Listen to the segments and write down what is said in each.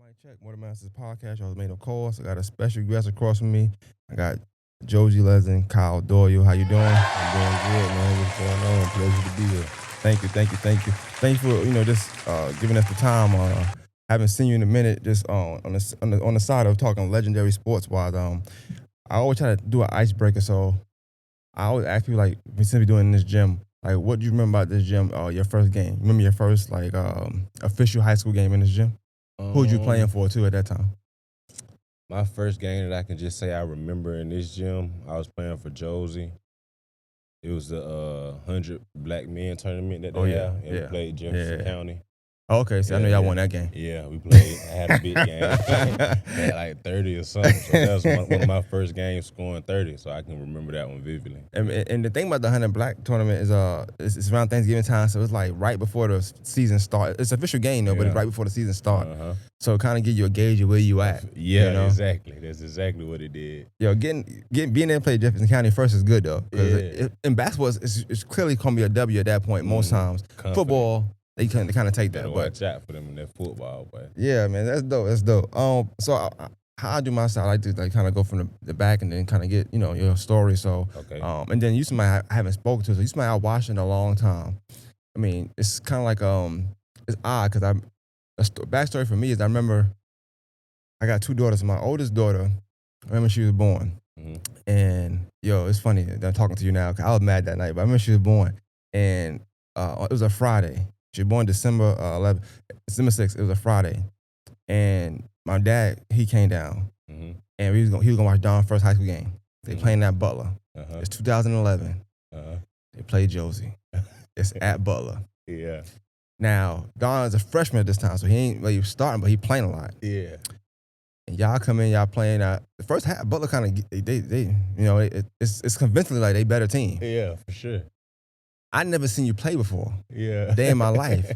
Mic check. More Masters podcast. Y'all made a course. I got a special guest across from me. I got Josie Leslie, Kyle Doyle. How you doing? I'm doing good, man. What's going on? Pleasure to be here. Thank you for just giving us the time. Haven't seen you in a minute. Just on the side of talking legendary sports wise. I always try to do an icebreaker. So I always ask people like, we since we doing in this gym. Like, what do you remember about this gym? Your first game. Remember your first official high school game in this gym? Who was you playing for too at that time? My first game that I can just say I remember in this gym, I was playing for Josie. It was the 100 Black Men tournament that they have. And we played Jefferson County. Oh, okay, so I know y'all won that game. Yeah, we played. I had a big game. Had like 30 or something. So that was one of my first games scoring 30, so I can remember that one vividly. And the thing about the 100 Black tournament is it's around Thanksgiving time, so it's like right before the season starts. It's an official game though, but it's right before the season starts. So it kind of give you a gauge of where you at. Yeah, you know? Exactly. That's exactly what it did. Yo, being there and play Jefferson County first is good though, because in basketball it's clearly gonna be a W at that point most times. Confident. Football. They kind of take that. Watch out for them in that football, but yeah, man, that's dope. That's dope. So how I do my style, I like to kind of go from the back and then kind of get your story. So okay. And then you somebody I haven't spoken to, so you somebody I watched in a long time. I mean, it's kind of like it's odd because backstory for me is I remember I got two daughters. My oldest daughter, I remember she was born, and it's funny that I'm talking to you now. 'Cause I was mad that night, but I remember she was born, and it was a Friday. She was born December 6th. It was a Friday, and my dad he came down, and he was gonna watch Don's first high school game. They playing at Butler. It's 2011. They play Josie. It's at Butler. Yeah. Now Don is a freshman at this time, so he ain't really starting, but he playing a lot. Yeah. And y'all come in, y'all playing. The first half, Butler kind of it's convincingly like they better team. Yeah, for sure. I never seen you play before. Yeah. A day in my life.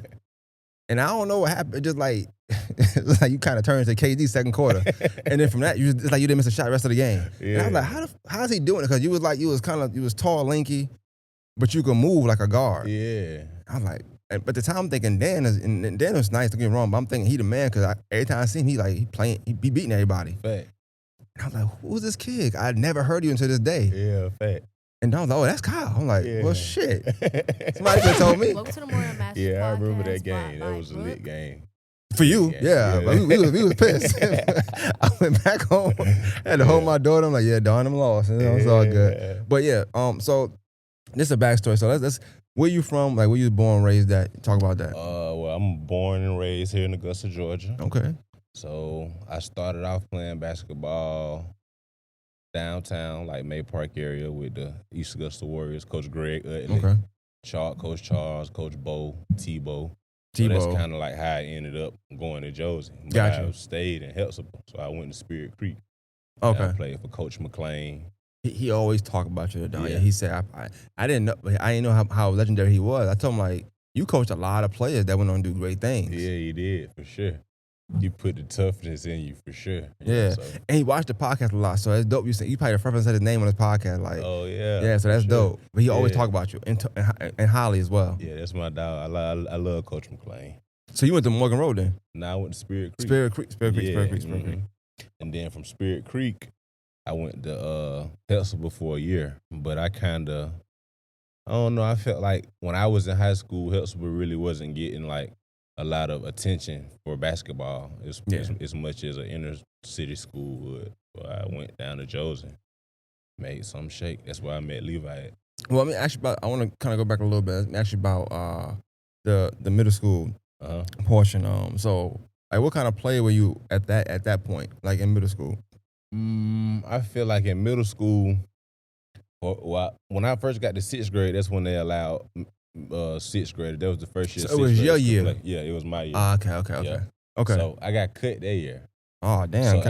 And I don't know what happened. It just like, it's like you kind of turned to KD second quarter. And then from that, it's like you didn't miss a shot the rest of the game. Yeah. And I was like, how's he doing it? Because you was tall, lanky, but you could move like a guard. Yeah. I was like, but at the time I'm thinking Dan was nice, don't get me wrong, but I'm thinking he the man because every time I see him, he beating everybody. Fact. And I was like, who's this kid? I'd never heard you until this day. Yeah, fact. And Don was like, oh, that's Kyle. I'm like, well, shit. Somebody could have told me. Welcome to the Morning Masters Yeah, I remember podcast that game. That by was a Brooke. lit game. For you, yeah. But we was pissed. I went back home, had to hold my daughter. I'm like, yeah, Don, I'm lost. It's all good. But yeah, so this is a backstory. So let's where you from? Like, where you was born, raised at? Talk about that. Well, I'm born and raised here in Augusta, Georgia. Okay. So I started off playing basketball downtown, like May Park area with the East Augusta Warriors, Coach Greg Utley, Coach Charles, Coach Bo, Tebow. So that's kind of like how I ended up going to Josie. But Gotcha. I stayed in Helsable, so I went to Spirit Creek. Okay. I played for Coach McLean. He always talked about you, Don. Yeah. He said I didn't know how legendary he was. I told him like you coached a lot of players that went on to do great things. Yeah, he did for sure. You put the toughness in you for sure. Yeah, so. And he watched the podcast a lot, so that's dope. You probably the first person said his name on his podcast, like. Oh yeah. Yeah, so that's dope. But he always talk about you and Holly as well. Yeah, that's my dog. I love Coach McLean. So you went to Morgan Road then? Now I went to Spirit Creek. Spirit Creek. And then from Spirit Creek, I went to Helsable for a year. But I don't know, I felt like when I was in high school, Helsable really wasn't getting like a lot of attention for basketball as much as an inner city school would. So I went down to Josie, made some shake. That's where I met Levi at. Well, I want to kind of go back a little bit. Let me ask you about the middle school portion. So like, what kind of player were you at that point, like in middle school? I feel like in middle school, when I first got to sixth grade, that's when they allowed sixth grade. That was the first year. So it was your year. Play. Yeah, it was my year. Okay. Yeah. Okay. So I got cut that year. Oh damn!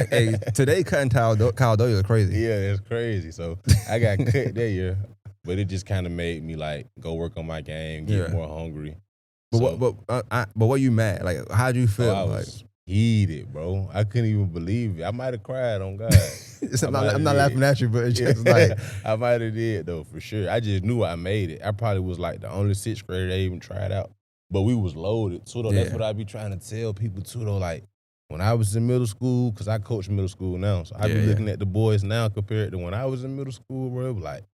Hey, today cutting Kyle Doyle is crazy. Yeah, it's crazy. So I got cut that year, but it just kind of made me like go work on my game, get more hungry. But what you mad? Like, how'd you feel? I was heated, bro. I couldn't even believe it. I might have cried on God. I'm not laughing at you, but it's just like I might have did though for sure. I just knew I made it. I probably was like the only sixth grader that even tried out. But we was loaded too, though. That's Yeah. what I be trying to tell people too, though. Like when I was in middle school, cause I coach middle school now, so I be Yeah, looking at the boys now compared to when I was in middle school, bro. Like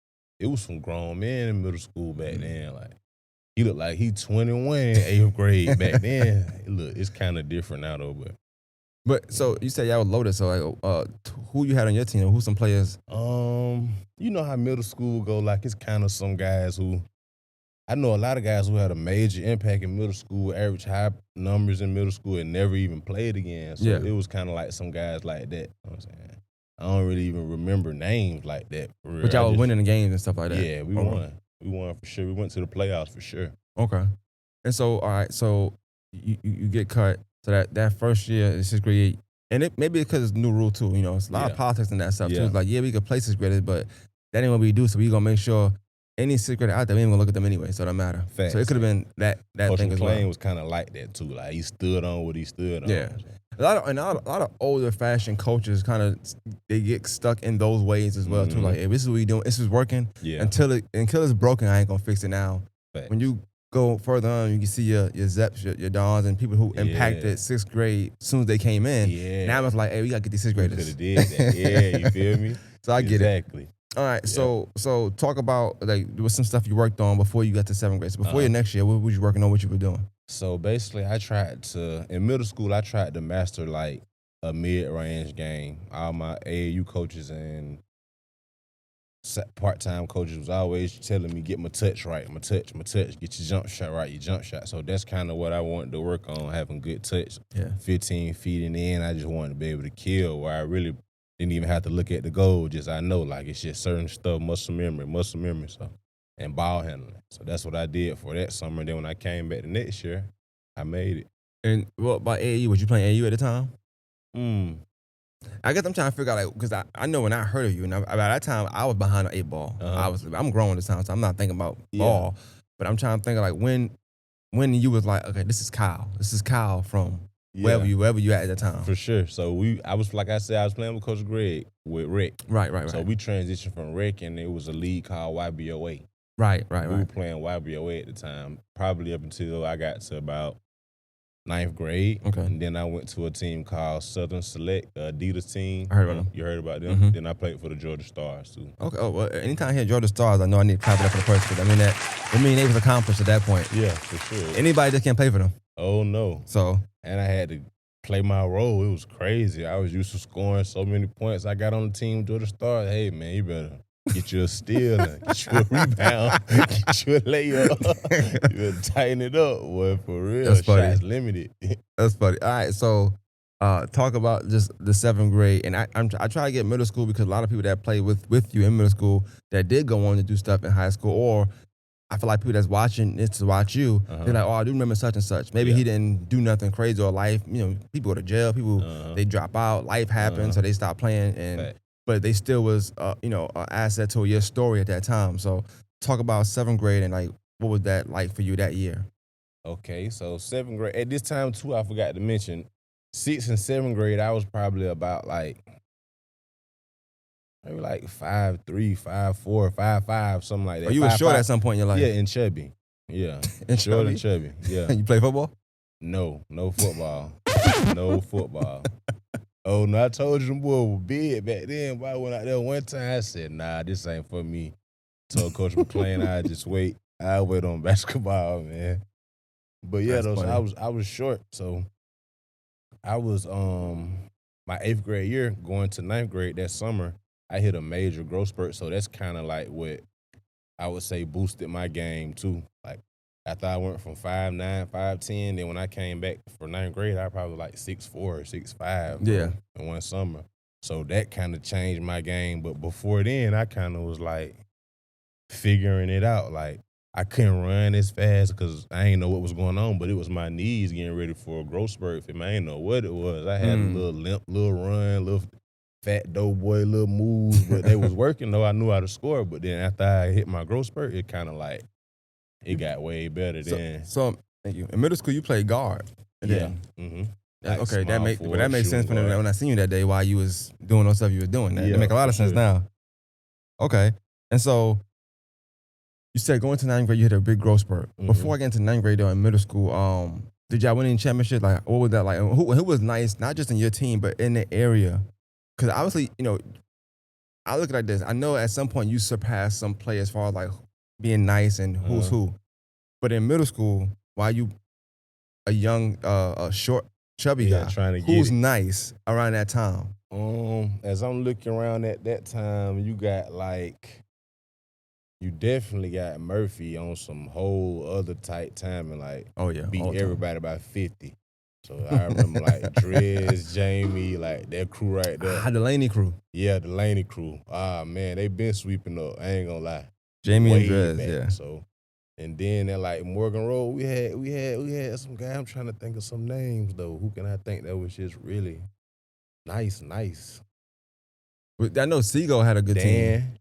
it was some grown men in middle school back then. Like he looked like he 21 in 8th grade back then. Look, it's kind of different now though, but. But so you said y'all was loaded. So like, who you had on your team? Who some players? You know how middle school go. Like it's kind of some guys who I know a lot of guys who had a major impact in middle school, average high numbers in middle school, and never even played again. So Yeah. it was kind of like some guys like that. You know what I'm saying? I don't really even remember names like that. For real. But y'all was winning the games and stuff like that. Yeah, we won. We won for sure. We went to the playoffs for sure. Okay. And so, all right, so you get cut. So that first year in sixth grade, and it maybe because it's new rule too. You know, it's a lot of politics and that stuff too. Yeah. It's like, yeah, we could play sixth graders, but that ain't what we do. So we gonna make sure any sixth grader out there, we ain't gonna look at them anyway. So it don't matter. Facts. So it could have been that Coach thing as McClain well. was kind of like that too. Like he stood on what he stood on. Yeah. A lot of older fashioned coaches kind of they get stuck in those ways as well too. Like, hey, this is what we doing. This is working. Yeah. Until it's broken, I ain't gonna fix it now. Facts. When you go further on, you can see your Zeps, your Dons, and people who impacted sixth grade as soon as they came in. Yeah. Now it's like, hey, we gotta get these sixth Could graders. have did that. Yeah, you feel me? So I get it. Exactly. All right, so talk about like there was some stuff you worked on before you got to seventh grade. So before your next year, what was you working on? What you were doing? So basically, in middle school, I tried to master like a mid-range game. All my AAU coaches and part-time coaches was always telling me, get my touch right, my touch, get your jump shot right, your jump shot. So that's kind of what I wanted to work on, having good touch. Yeah. 15 feet in the end, I just wanted to be able to kill where I really didn't even have to look at the goal. Just I know, like it's just certain stuff, muscle memory. So and ball handling. So that's what I did for that summer. And then when I came back the next year, I made it. And what about AAU? Was you playing AAU at the time? I guess I'm trying to figure out, like, because I know when I heard of you, and by that time I was behind the 8 ball. Obviously, I'm grown this time, so I'm not thinking about ball. But I'm trying to think of like when you was like, okay, this is Kyle from wherever you at the time. For sure. So I was like I said, I was playing with Coach Greg with Rec. Right. So we transitioned from Rec, and it was a league called YBOA. Right. We were playing YBOA at the time, probably up until I got to about 9th grade. Okay. And then I went to a team called Southern Select, Adidas team. I heard about them. You heard about them? Then I played for the Georgia Stars too. Okay. Oh, well, anytime I hear Georgia Stars, I know I need to clap it up for the person. I mean they was accomplished at that point. Yeah, for sure. Anybody just can't play for them. Oh no. So. And I had to play my role. It was crazy. I was used to scoring so many points. I got on the team Georgia Stars. Hey man, you better get you a steal, get you a rebound, get you a layup. You better tighten it up, boy, for real. That's funny. Shots limited. That's funny. All right, so talk about just the 7th grade, and I try to get middle school because a lot of people that play with you in middle school that did go on to do stuff in high school, or I feel like people that's watching this to watch you, they're like, oh, I do remember such and such. Maybe he didn't do nothing crazy or life. You know, people go to jail, people they drop out, life happens, so they stop playing and. But they still was, an asset to your story at that time. So talk about 7th grade and like, what was that like for you that year? Okay, so 7th grade. At this time too, I forgot to mention, 6th and 7th grade, I was probably about like, maybe like 5'3", 5'4", 5'5", something like that. Oh, you were 5'5". short at some point in your life? Yeah, and chubby. Yeah, And short and chubby. Yeah. You play football? No football. No football. Oh, no, I told you them boys were big back then, but I went out there one time, I said, nah, this ain't for me. Told Coach McClain I'll just wait. I'll wait on basketball, man. But yeah, so I was short, so I was my 8th grade year going to 9th grade that summer, I hit a major growth spurt, so that's kind of like what I would say boosted my game too. Like after I went from 5'9", 5'10", then when I came back for 9th grade, I probably like 6'4", 6'5", Yeah. in one summer. So that kind of changed my game. But before then, I kind of was like figuring it out. Like I couldn't run as fast because I ain't know what was going on, but it was my knees getting ready for a growth spurt. I ain't know what it was. I had a little limp, little run, little fat dough boy, little moves, but they was working though. I knew how to score. But then after I hit my growth spurt, it kind of like, it got way better then. So thank you. In middle school, you played guard. Yeah. Like okay, that makes sense when I seen you that day while you was doing those stuff you was doing. That make a lot of sense now. Okay, and so You said going to ninth grade, you hit a big growth spurt. Before I get into ninth grade, though, in middle school, did y'all win any championship? Like, what was that like? Who was nice, not just in your team, but in the area? Because obviously, I look at it like this. I know at some point you surpassed some play as far as like being nice and who's who. But in middle school, while you a young, short, chubby guy, trying to get who's it. nice around that time? As I'm looking around at that time, you got like, you definitely got Murphy on some whole other tight timing, like Oh yeah, beat all the time. everybody by 50. So I remember like Drez, Jamie, like that crew right there. Delaney crew. Yeah, the Laney crew. Ah man, they been sweeping up. I ain't gonna lie. Jamie Way and Drez, back. yeah. So, and then at like Morgan Road, we had some guy. I'm trying to think of some names though. Who can I think that was just really nice? But I know Seagull had a good team.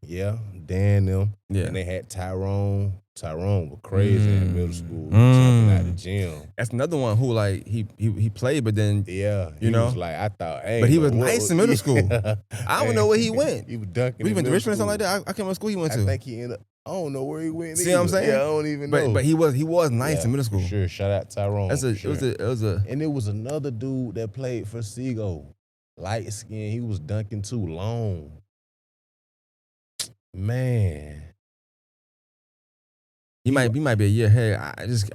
Dan them. Yeah. And they had Tyrone. Tyrone was crazy in middle school. Jumping out the gym. That's another one who like he played, but then He was like, I thought, but he was nice in middle school. I don't know where he went. He was dunking. We went to Richmond or something like that. I can't remember what school he went to. I think he ended up. I don't know where he went. See what I'm saying? Yeah, I don't even know. But he was nice in middle school. For sure. Shout out Tyrone. It was a. And it was another dude that played for Seagull. Light skin. He was dunking too long. Man. He might be a year ahead.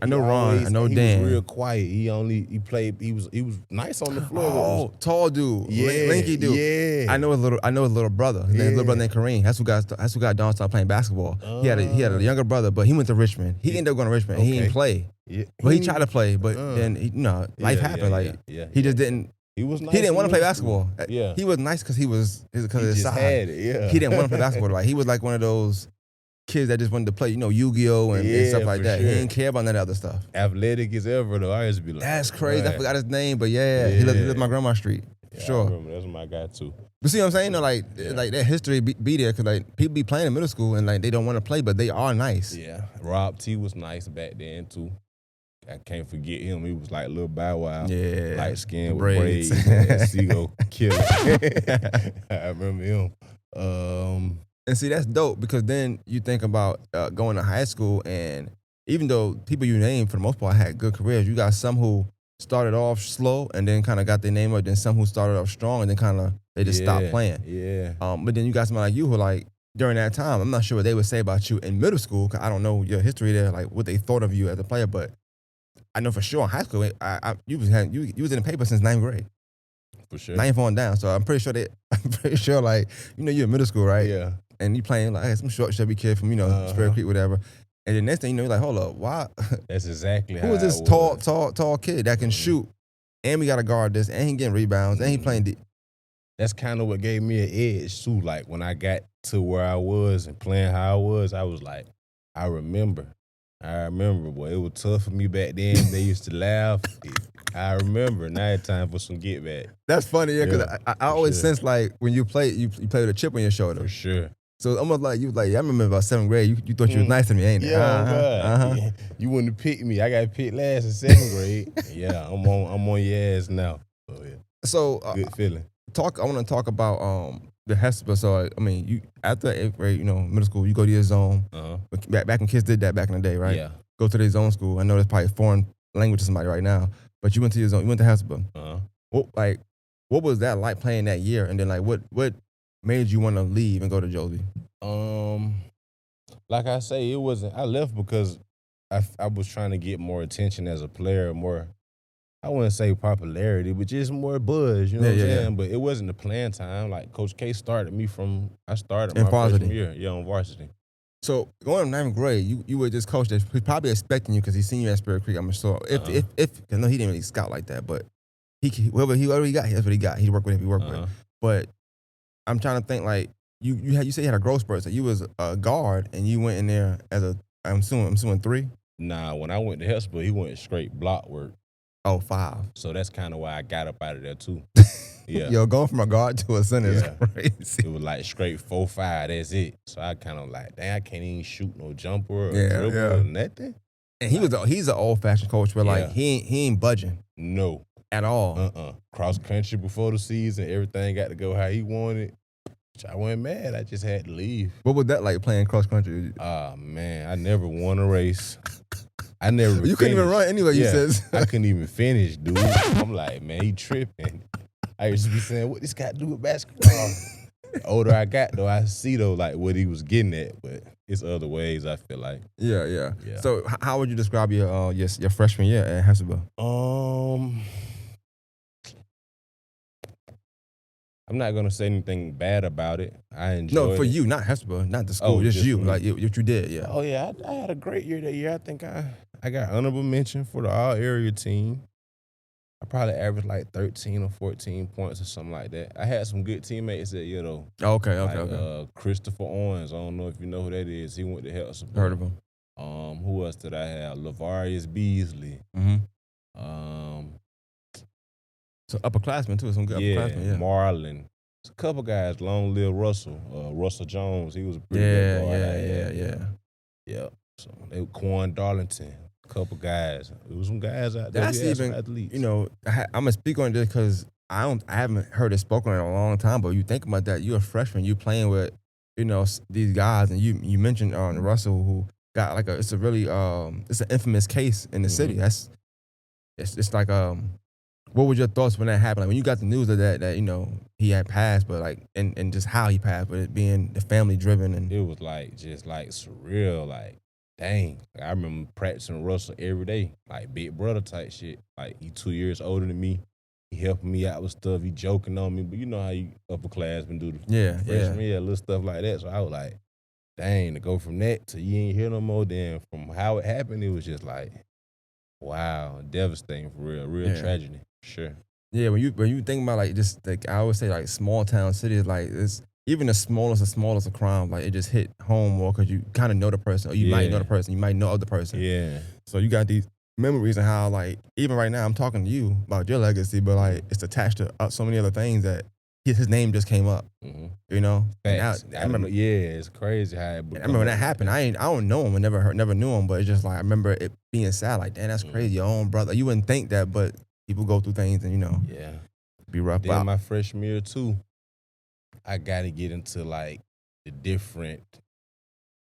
I know Ron. I know Dan. He was real quiet. He played. He was nice on the floor. Oh, tall dude. Yeah, lanky dude. Yeah. I know his little brother. His little brother named Kareem. That's who got Don started playing basketball. He had a younger brother, but he went to Richmond. He ended up going to Richmond. Okay. He didn't play. Yeah. But he tried to play, but then life happened. He just didn't. He was nice. He didn't want to play school. basketball. Yeah. He was nice because of his size. Had it, yeah. He didn't want to play basketball. Like he was like one of those kids that just wanted to play, Yu-Gi-Oh and stuff like that. Sure. He didn't care about none of that other stuff. Athletic as ever though. I used to be like, That's crazy. right. I forgot his name, but he lived my grandma's street. For sure. I remember. That's my guy too. But see what I'm saying? Like that history be there because like people be playing in middle school and like they don't want to play, but they are nice. Yeah. Rob T was nice back then too. I can't forget him. He was like little Bow Wow. Yeah. Light skin with Braids. braids. Seagull killer. I remember him. And see, that's dope because then you think about going to high school, and even though people you name for the most part had good careers, you got some who started off slow and then kind of got their name up, then some who started off strong and then kind of they just stopped playing. Yeah. But then you got somebody like you who like during that time, I'm not sure what they would say about you in middle school because I don't know your history there, like what they thought of you as a player, but I know for sure in high school, you was in the paper since ninth grade. For sure. Ninth on down, so I'm pretty sure like you're in middle school, right? Yeah. And you playing like some short, chubby kid from Spirit Creek, whatever. And the next thing you know, you're like, hold up, why? That's exactly Who how is this tall kid that can shoot? And we got to guard this, and he getting rebounds, and he playing deep. That's kind of what gave me an edge too. Like when I got to where I was and playing how I was like, I remember, boy, it was tough for me back then. They used to laugh. I remember. Now it's time for some get back. That's funny, because I always sense like when you play with a chip on your shoulder. For sure. So it's almost like you was like, I remember about 7th grade, you thought you was nice to me, ain't it? Yeah, you wouldn't have picked me. I got picked last in 7th grade. Yeah, I'm on your ass now. So, yeah. So good feeling. I want to talk about the Hesper. So I mean, you after 8th grade, middle school, you go to your zone. Back when kids did that back in the day, right? Yeah. Go to their zone school. I know that's probably a foreign language to somebody right now, but you went to your zone. You went to Hesper. What was that like playing that year? And then like what made you want to leave and go to Josie? Like I say, it wasn't. I left because I was trying to get more attention as a player, more. I wouldn't say popularity, but just more buzz. You know what I'm saying? Yeah. But it wasn't the playing time. Like Coach K started me from. I started my freshman year. Yeah, on varsity. So going to 9th grade, you were this coach that he's probably expecting you because he's seen you at Spirit Creek. I'm sure. If I know he didn't really scout like that, but whoever he got, that's what he got. He worked with him. He worked with. But I'm trying to think like you said you had a growth spurt. So you was a guard and you went in there as I'm assuming 3. Nah, when I went to Hesper, he went straight block work. Oh, 5. So that's kind of why I got up out of there too. Yeah. Yo, going from a guard to a center is crazy. It was like straight 4-5. That's it. So I kind of like, dang, I can't even shoot no jumper or dribble or nothing. And he's an old fashioned coach where like he ain't budging. No. At all. Cross country before the season, everything got to go how he wanted. I wasn't mad. I just had to leave. What was that like playing cross country? Man, I never won a race. I never. You couldn't even run anyway. You said I couldn't even finish, dude. I'm like, man, he tripping. I used to be saying, what this got to do with basketball? The older I got, though, I see though like what he was getting at, but it's other ways. I feel like. Yeah. So how would you describe your freshman year at Hesselberg? I'm not gonna say anything bad about it. I enjoyed. No, for it. you, not Hesselberg, not the school, just you, like what you did. Yeah. Oh yeah, I had a great year that year. I think I got honorable mention for the all area team. I probably averaged like 13 or 14 points or something like that. I had some good teammates that year though. Okay. Christopher Owens. I don't know if you know who that is. He went to Hesselberg. Heard of him. Who else did I have? Lavarius Beasley. So upperclassmen too. Some good upperclassmen. Yeah. Marlon. There's a couple guys. Long live Russell. Russell Jones. He was a pretty good guard. Yeah. So they were Quan Darlington. A couple guys. There was some guys out there. That's even athletes. I'm gonna speak on this because I haven't heard it spoken in a long time. But you think about that, you're a freshman. You playing with these guys, and you mentioned Russell who got like it's a really it's an infamous case in the city. It's like what were your thoughts when that happened? Like when you got the news of that he had passed, but like and just how he passed, but it being the family driven and it was like just like surreal, like dang. Like, I remember practicing Russell every day, like big brother type shit. Like he 2 years older than me. He helping me out with stuff. He joking on me, but you know how you upperclassmen do the freshman year, little stuff like that. So I was like, dang, to go from that to you ain't here no more. Then from how it happened, it was just like, wow, devastating for real tragedy. Sure. Yeah, when you think about like just like I always say like small town cities, like it's even the smallest of crime, like it just hit home more because you kind of know the person, or you might know the person, you might know of the person. Yeah. So you got these memories and how like even right now I'm talking to you about your legacy, but like it's attached to so many other things that his name just came up. Mm-hmm. Now, I remember. Yeah, it's crazy how it. I remember when that happened. I don't know him. I never knew him, but it's just like I remember it being sad. Like, damn, that's crazy. Your own brother. You wouldn't think that, but people go through things and be rough. Then my freshman year too, I got to get into like the different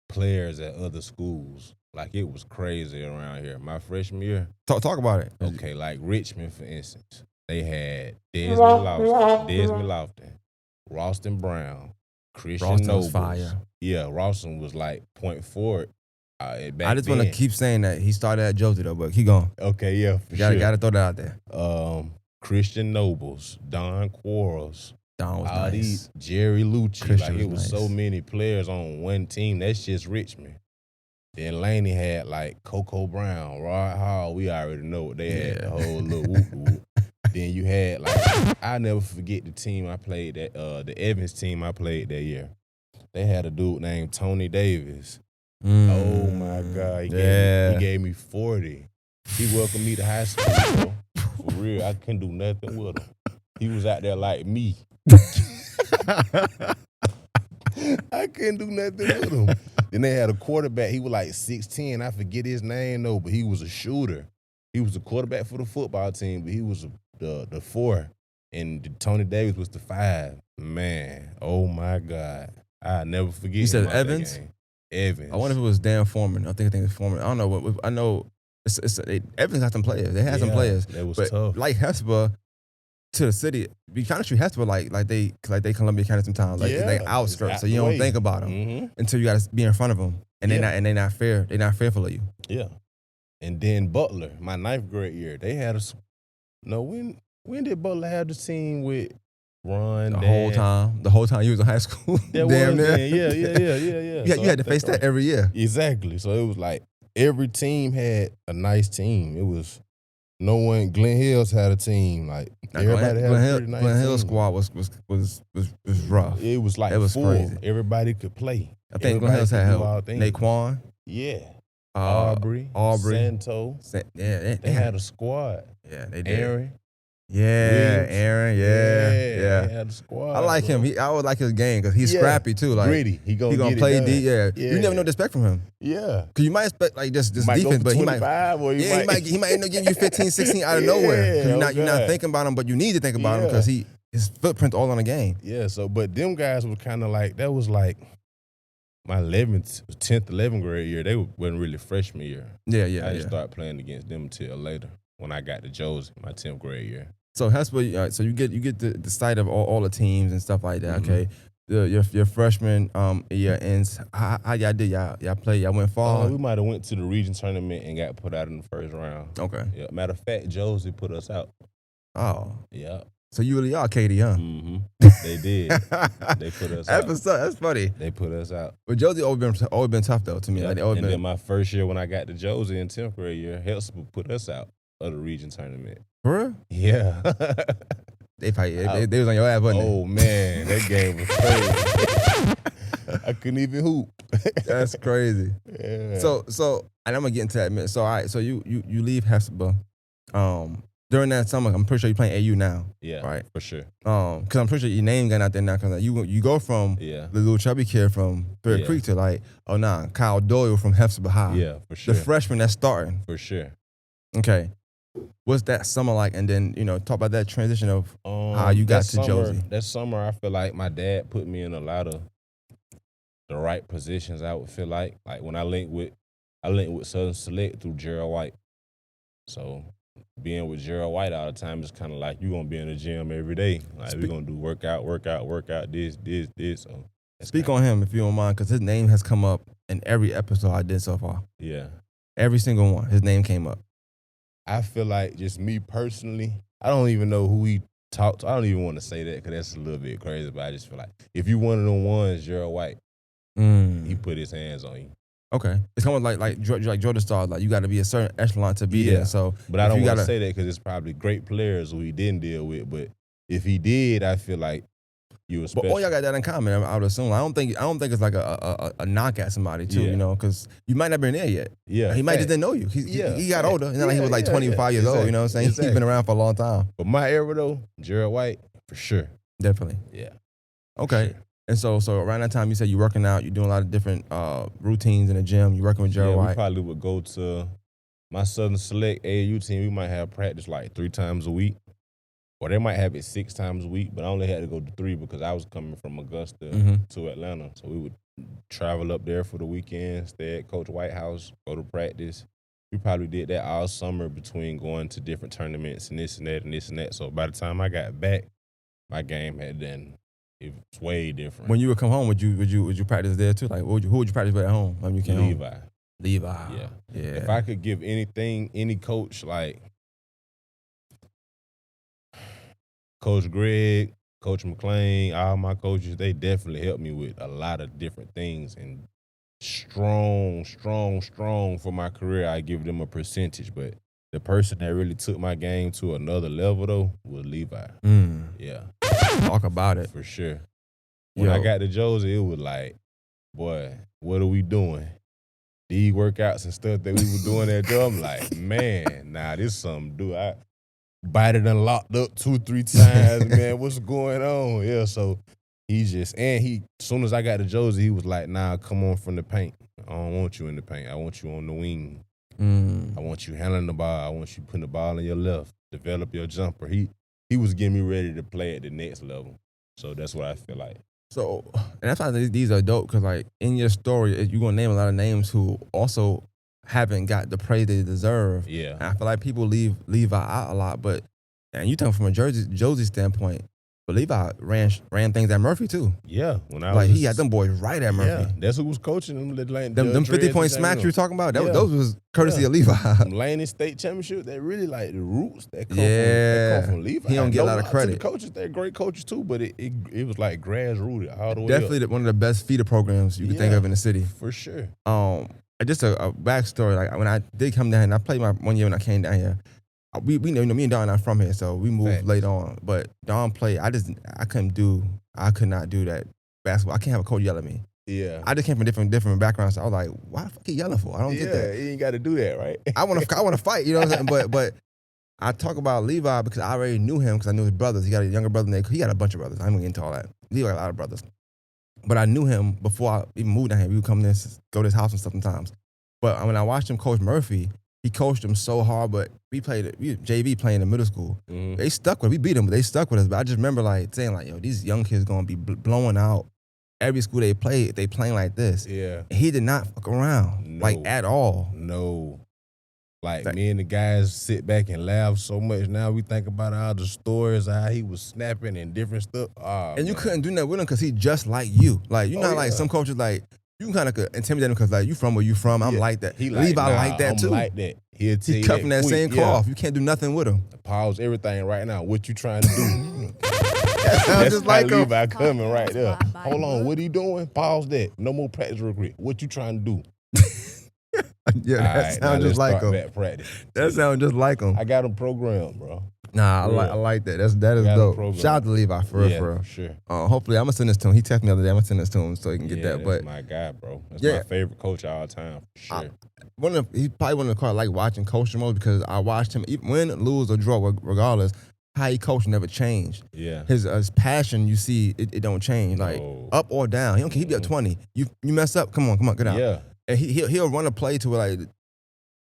players at other schools. Like it was crazy around here. My freshman year. Talk about it. Okay, like Richmond, for instance, they had Desmond Lofton, Ralston Brown, Christian Nobles. Fire. Yeah, Ralston was like point forward. I just want to keep saying that he started at Josie though, but keep going. Okay, yeah, for sure. Gotta throw that out there. Christian Nobles, Don Quarles, Don was nice. Jerry Lucci. Christian like it was nice. so many players on one team. That's just Richmond. Then Laney had like Coco Brown, Rod Hall. We already know what they had. The whole little whoop whoop. Then you had like I'll never forget the team I played at the Evans team I played that year. They had a dude named Tony Davis. Oh my God, he gave me 40. He welcomed me to high school, bro. For real, I couldn't do nothing with him. He was out there like me. I couldn't do nothing with him. Then they had a quarterback. He was like 6'10". I forget his name though, but he was a shooter. He was a quarterback for the football team, but he was the 4, and Tony Davis was the 5. Man, oh my God, I'll never forget. You said Evans? Evans. I wonder if it was Dan Foreman. I think it's Foreman. I don't know. I know Evans got some players. They had some players. That was but tough. Like Hesper to the city, be kind of treat Hesper like they Columbia County sometimes. Like they outskirts, so you don't think about them until you got to be in front of them, and they not fair. They're not fearful of you. Yeah. And then Butler, my 9th grade year, they had when did Butler have the team with Ron? The whole time you was in high school. Damn near. Yeah. You had to face that every year. Exactly. So it was like every team had a nice team. It was no one. Glen Hills had a team. Like everybody had a pretty nice Glen Hills team. squad was rough. It was like full. Crazy. Everybody could play. I think Glen Hills had help. Naquan. Yeah. Aubrey. Santo. They had a squad. Yeah, they did. Aaron. Aaron. They had a squad. I like him. I always like his game because he's scrappy too. Like gritty. He gonna play D. Yeah. You never know the expect from him. Yeah. Because you might expect like just defense, but he might end up giving you 15, 16 out of nowhere. Because you're not thinking about him, but you need to think about him because he his footprint all on the game. Yeah, so but them guys were kind of like that was like my 10th, 11th grade year. They wasn't really freshman year. Yeah, I didn't start playing against them until later when I got to Josie, my 10th grade year. So Hesper, so you get the sight of all the teams and stuff like that. Mhm. Okay, your freshman year ends. How y'all did? Y'all play? Y'all went far? We might have went to the region tournament and got put out in the first round. Okay. Yeah. Matter of fact, Josie put us out. Oh. Yeah. So you really are Katie, huh? Mm-hmm. They did. They put us out. That's funny. They put us out. But Josie always been tough though to me. Yeah. Like, and then my first year when I got to Josie in 10th grade year, Helston put us out of the region tournament. For real? Yeah. They was on your ass, wasn't Oh man, that game was crazy. I couldn't even hoop. That's crazy. Yeah. So, and I'm gonna get into that in a minute. So, all right, so you leave Hesper. During that summer, I'm pretty sure you're playing AU now. Yeah, right, for sure. Because I'm pretty sure your name got out there now. Because you go from Yeah. the little chubby kid from Thread Yeah. Creek to like, oh nah, Kyle Doyle from Hesper High. Yeah, for sure. The freshman that's starting. For sure. Okay, what's that summer like? And then talk about that transition of how you got to Josie. That summer, I feel like my dad put me in a lot of the right positions. I would feel like when I linked with Southern Select through Gerald White. So being with Gerald White all the time is kind of like you're gonna be in the gym every day. Like we're gonna do workout, this. So Speak on him if you don't mind, because his name has come up in every episode I did so far. Yeah, every single one, his name came up. I feel like just me personally, I don't even know who he talked to. I don't even want to say that because that's a little bit crazy, but I just feel like if you one of them ones, Gerald White, he put his hands on you. Okay, it's kind of like Jordan Star. Like you got to be a certain echelon to be there. So, but I don't want to say that because it's probably great players who he didn't deal with. But if he did, I feel like you were special. But all y'all got that in common. I would assume. I don't think it's like a knock at somebody too. Yeah. Because you might not been there yet. Yeah, he might just didn't know you. He got older. It's not like he was like 25 years old. You know what I'm saying? Exactly. He's been around for a long time. But my era though, Gerald White for sure. Definitely. Yeah. Okay. Sure. And so around that time, you said you're working out, you're doing a lot of different routines in the gym, you're working with Gerald White. We probably would go to my Southern Select AAU team. We might have practice like 3 times a week, or they might have it 6 times a week, but I only had to go to 3 because I was coming from Augusta to Atlanta. So we would travel up there for the weekend, stay at Coach White's house, go to practice. We probably did that all summer between going to different tournaments and this and that and this and that. So by the time I got back, my game had done. It was way different. When you would come home, would you practice there too? Like, who would you practice with at home when you came Levi. home? Levi. Yeah. If I could give any coach, like Coach Greg, Coach McClain, all my coaches, they definitely helped me with a lot of different things. And strong for my career, I give them a percentage. But the person that really took my game to another level, though, was Levi. Yeah. Talk about it. For sure. When I got to Josie, it was like, boy, what are we doing? These workouts and stuff that we were doing at Joe, I'm like, man, this something to do. I bite it and locked up 2-3 times, man. What's going on? Yeah, so as soon as I got to Josie, he was like, nah, come on from the paint. I don't want you in the paint. I want you on the wing. I want you handling the ball. I want you putting the ball in your left. Develop your jumper. He was getting me ready to play at the next level. So that's what I feel like. So, and that's why these are dope, because like in your story, you're going to name a lot of names who also haven't got the praise they deserve. Yeah. And I feel like people leave Levi out a lot, but, and you talking from a Josie standpoint, but Levi ran things at Murphy too. Yeah. When I like he had them boys right at Murphy. Yeah, that's who was coaching them. Them 50-point smacks you were talking about, those was courtesy of Levi. Laney State Championship, they really like the roots that come from Levi. He don't get a lot of credit. The coaches, they're great coaches too, but it was like grassrooted all the way Definitely up. one of the best feeder programs you could think of in the city. For sure. Just a backstory, like when I did come down, and I played my one year when I came down here. We know me and Don are from here, so we moved later on. But Don played. I could not do that basketball. I can't have a coach yell at me. Yeah. I just came from different backgrounds. So I was like, why the fuck he yelling for? I don't get that. Yeah, you ain't got to do that, right? I want to fight. You know what I'm saying? But I talk about Levi because I already knew him because I knew his brothers. He got a younger brother. He got a bunch of brothers. I'm gonna get into all that. Levi got a lot of brothers. But I knew him before I even moved down here. We would come there, go to his house and stuff sometimes. But when I watched him coach Murphy, he coached them so hard, but we JV playing in middle school. Mhm. They stuck with. We beat them, but they stuck with us. But I just remember like saying like, yo, these young kids gonna be blowing out every school they play. If they playing like this. Yeah. And he did not fuck around like No. at all. No. Like me and the guys sit back and laugh so much. Now we think about all the stories, how he was snapping and different stuff. Oh, And you man. couldn't do that with him because he just like you. Like you know, how, like yeah. some coaches like you can kind of intimidate him because like you from where you from. I'm Yeah. like that. He like, Levi nah, like that I'm too. like that. He'll tell He you cut from that quick. same cloth. You can't do nothing with him. Pause everything right now. What you trying to do? That sounds That's just like him. Levi coming right there. Hold on, what he doing? Pause that. No more practice real What you trying to do? Yeah, that Alright, now sounds just let's like start him. back practice. That sounds just like him. I got him programmed, bro. Nah, I Real. like that. That is Got him dope. programmed. Shout out to Levi for real, Yeah, for real. for sure. Hopefully, I'm gonna send this to him. He texted me the other day. I'm gonna send this to him so he can get that. That's But my guy, bro. That's Yeah. my favorite coach of all time, for sure. he's probably one of the coaches I like watching coach the most because I watched him even win, lose, or draw, regardless. How he coached never changed. Yeah. His passion, you see, it don't change. Like No. up or down, he don't care. He be up 20. You mess up, come on, get out. Yeah. And he'll run a play to where like And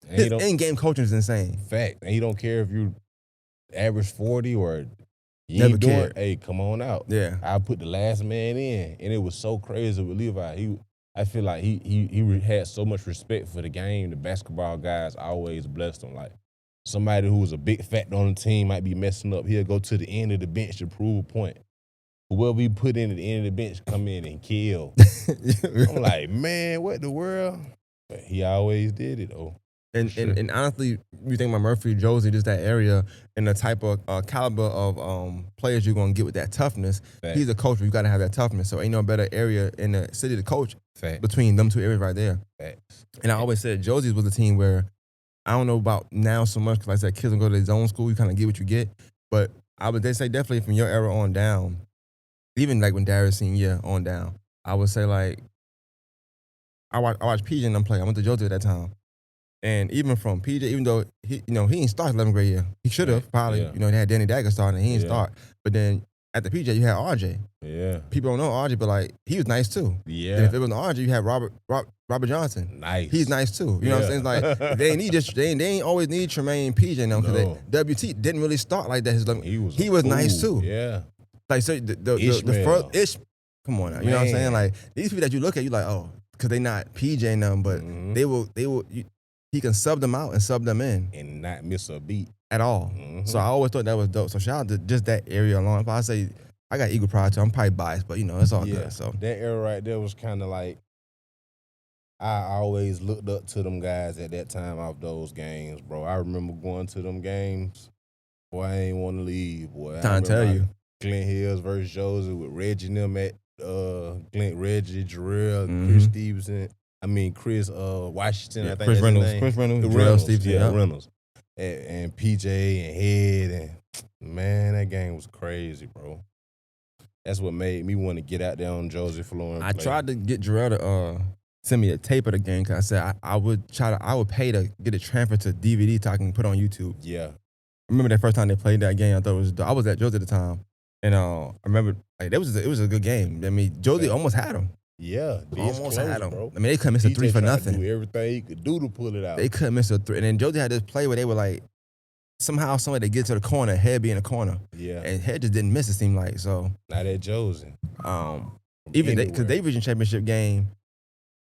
he his don't, in game coaching is insane. fact. And he don't care if you average 40 or you Never ain't doing cared. Hey, come on out. Yeah, I put the last man in, and it was so crazy with Levi. I feel like he had so much respect for the game. The basketball guys always blessed him. Like somebody who was a big factor on the team might be messing up. He'll go to the end of the bench to prove a point. Whoever he put in at the end of the bench come in and kill. I'm like, man, what the world? But he always did it though. And honestly, you think about Murphy, Josie, just that area and the type of caliber of players you're gonna get with that toughness. Fact. He's a coach, you gotta have that toughness. So ain't no better area in the city to coach Fact. between them two areas right there. Facts. And I always said Josie's was a team where I don't know about now so much because like I said, kids don't go to their zone school, you kind of get what you get. But I would say definitely from your era on down, even like when Darius senior year on down, I would say like I watched PJ and them play. I went to Josie at that time. And even from PJ, even though he didn't start 11th grade year, he should have probably. Yeah. They had Danny Dagger starting, and he didn't Yeah. start. But then at the PJ, you had RJ. Yeah. People don't know RJ, but like he was nice too. Yeah. And if it wasn't RJ, you had Robert Johnson. Nice. He's nice too. You know what I'm saying? It's like they ain't always need Tremaine PJ now because No. WT didn't really start like that. He was nice fool. too. Yeah. Like so the Ishmael. first Ish. Come on now, you know what I'm saying? Man. Like these people that you look at, you like because they not PJ them, but Mhm. they will. He can sub them out and sub them in And not miss a beat. at all. Mhm. So I always thought that was dope. So shout out to just that area alone. If I say I got equal pride too, I'm probably biased, but it's all good. So That era right there was kind of like, I always looked up to them guys at that time off those games, bro. I remember going to them games. Boy, I ain't want to leave, boy. Trying to tell you. Clint Hills versus Joseph with Reggie and them at Reggie, Jarrell, Mhm. Chris Stevenson. Chris Washington, I think Chris that's Reynolds, his name. Chris Reynolds, The Jarrell Reynolds, Stevenson, yeah, yeah. Reynolds. And PJ and Head, and man, that game was crazy, bro. That's what made me want to get out there on Joseph floor and I play. tried to get Jarrell to send me a tape of the game because I said I would pay to get it transferred to DVD so I can put on YouTube. Yeah. I remember that first time they played that game. I thought it was dope. I was at Josie at the time, and I remember like it was a good game. I mean, Josie almost had him. Yeah. Almost had him. bro. I mean, they couldn't miss a PJ three for tried to nothing. do everything he could do to pull it out. They couldn't miss a three. And then Josie had this play where they were like, somehow, somebody they get to the corner, Head be in the corner. Yeah. And Head just didn't miss, it seemed like. So, Not at Josie. even because they region championship game,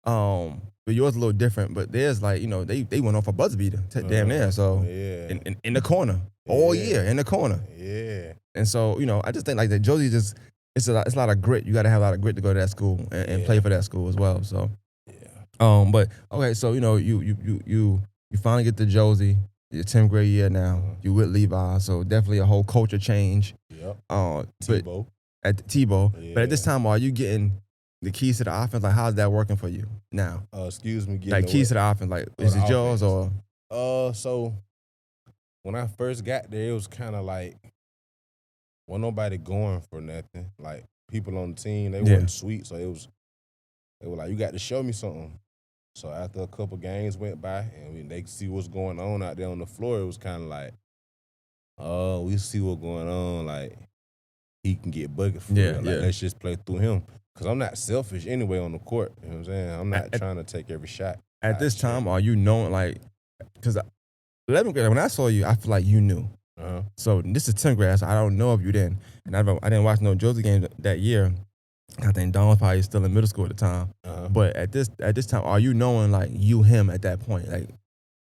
but yours a little different. But there's like, they went off a buzzer beater, damn near. So, Yeah. in the corner, all Yeah. year, in the corner. Yeah. And so, I just think like that Josie just, it's a lot of grit. You got to have a lot of grit to go to that school and play for that school as well. So, Yeah. but okay, so you finally get to Josie, your 10th grade year now. You with Levi, so definitely a whole culture change. Yep. But Tebow. at Tebow, but at this Yeah. time, are you getting the keys to the offense? Like, how's that working for you now? Excuse me. Like keys to the offense, like is the it yours offense. or? So when I first got there, it was kind of like, wasn't nobody going for nothing. Like people on the team, they Yeah. wasn't sweet, so they were like, you got to show me something. So after a couple games went by and they could see what's going on out there on the floor, it was kind of like, oh, we see what's going on. Like he can get bucket for Yeah, real. Like yeah. let's just play through him. Cause I'm not selfish anyway on the court. You know what I'm saying? I'm not trying to take every shot. At this time, are you knowing like, because 11th grade, when I saw you, I feel like you knew. Uh-huh. So this is 10th grade, so I don't know of you then. And I didn't watch no Josie game that year. I think Don was probably still in middle school at the time. Uh-huh. But at this time, are you knowing like you him at that point? Like,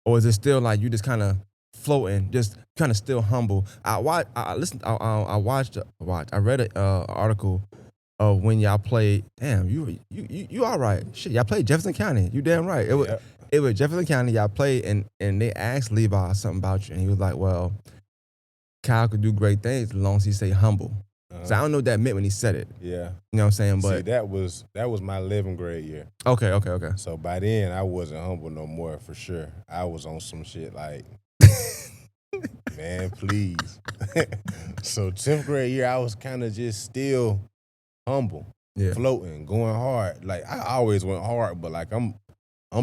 or is it still like you just kind of floating, just kind of still humble? I watched. I read an article of when y'all played. Damn, you all right? Shit, y'all played Jefferson County. You damn right. It was Jefferson County. Y'all played, and they asked Levi something about you, and he was like, "Well, Kyle could do great things as long as he stay humble." So I don't know what that meant when he said it. Yeah. You know what I'm saying? See, But that was my 11th grade year. okay. So by then, I wasn't humble no more, for sure. I was on some shit like, man, please. So 10th grade year, I was kind of just still humble, Yeah. floating, going hard. Like, I always went hard, but like I'm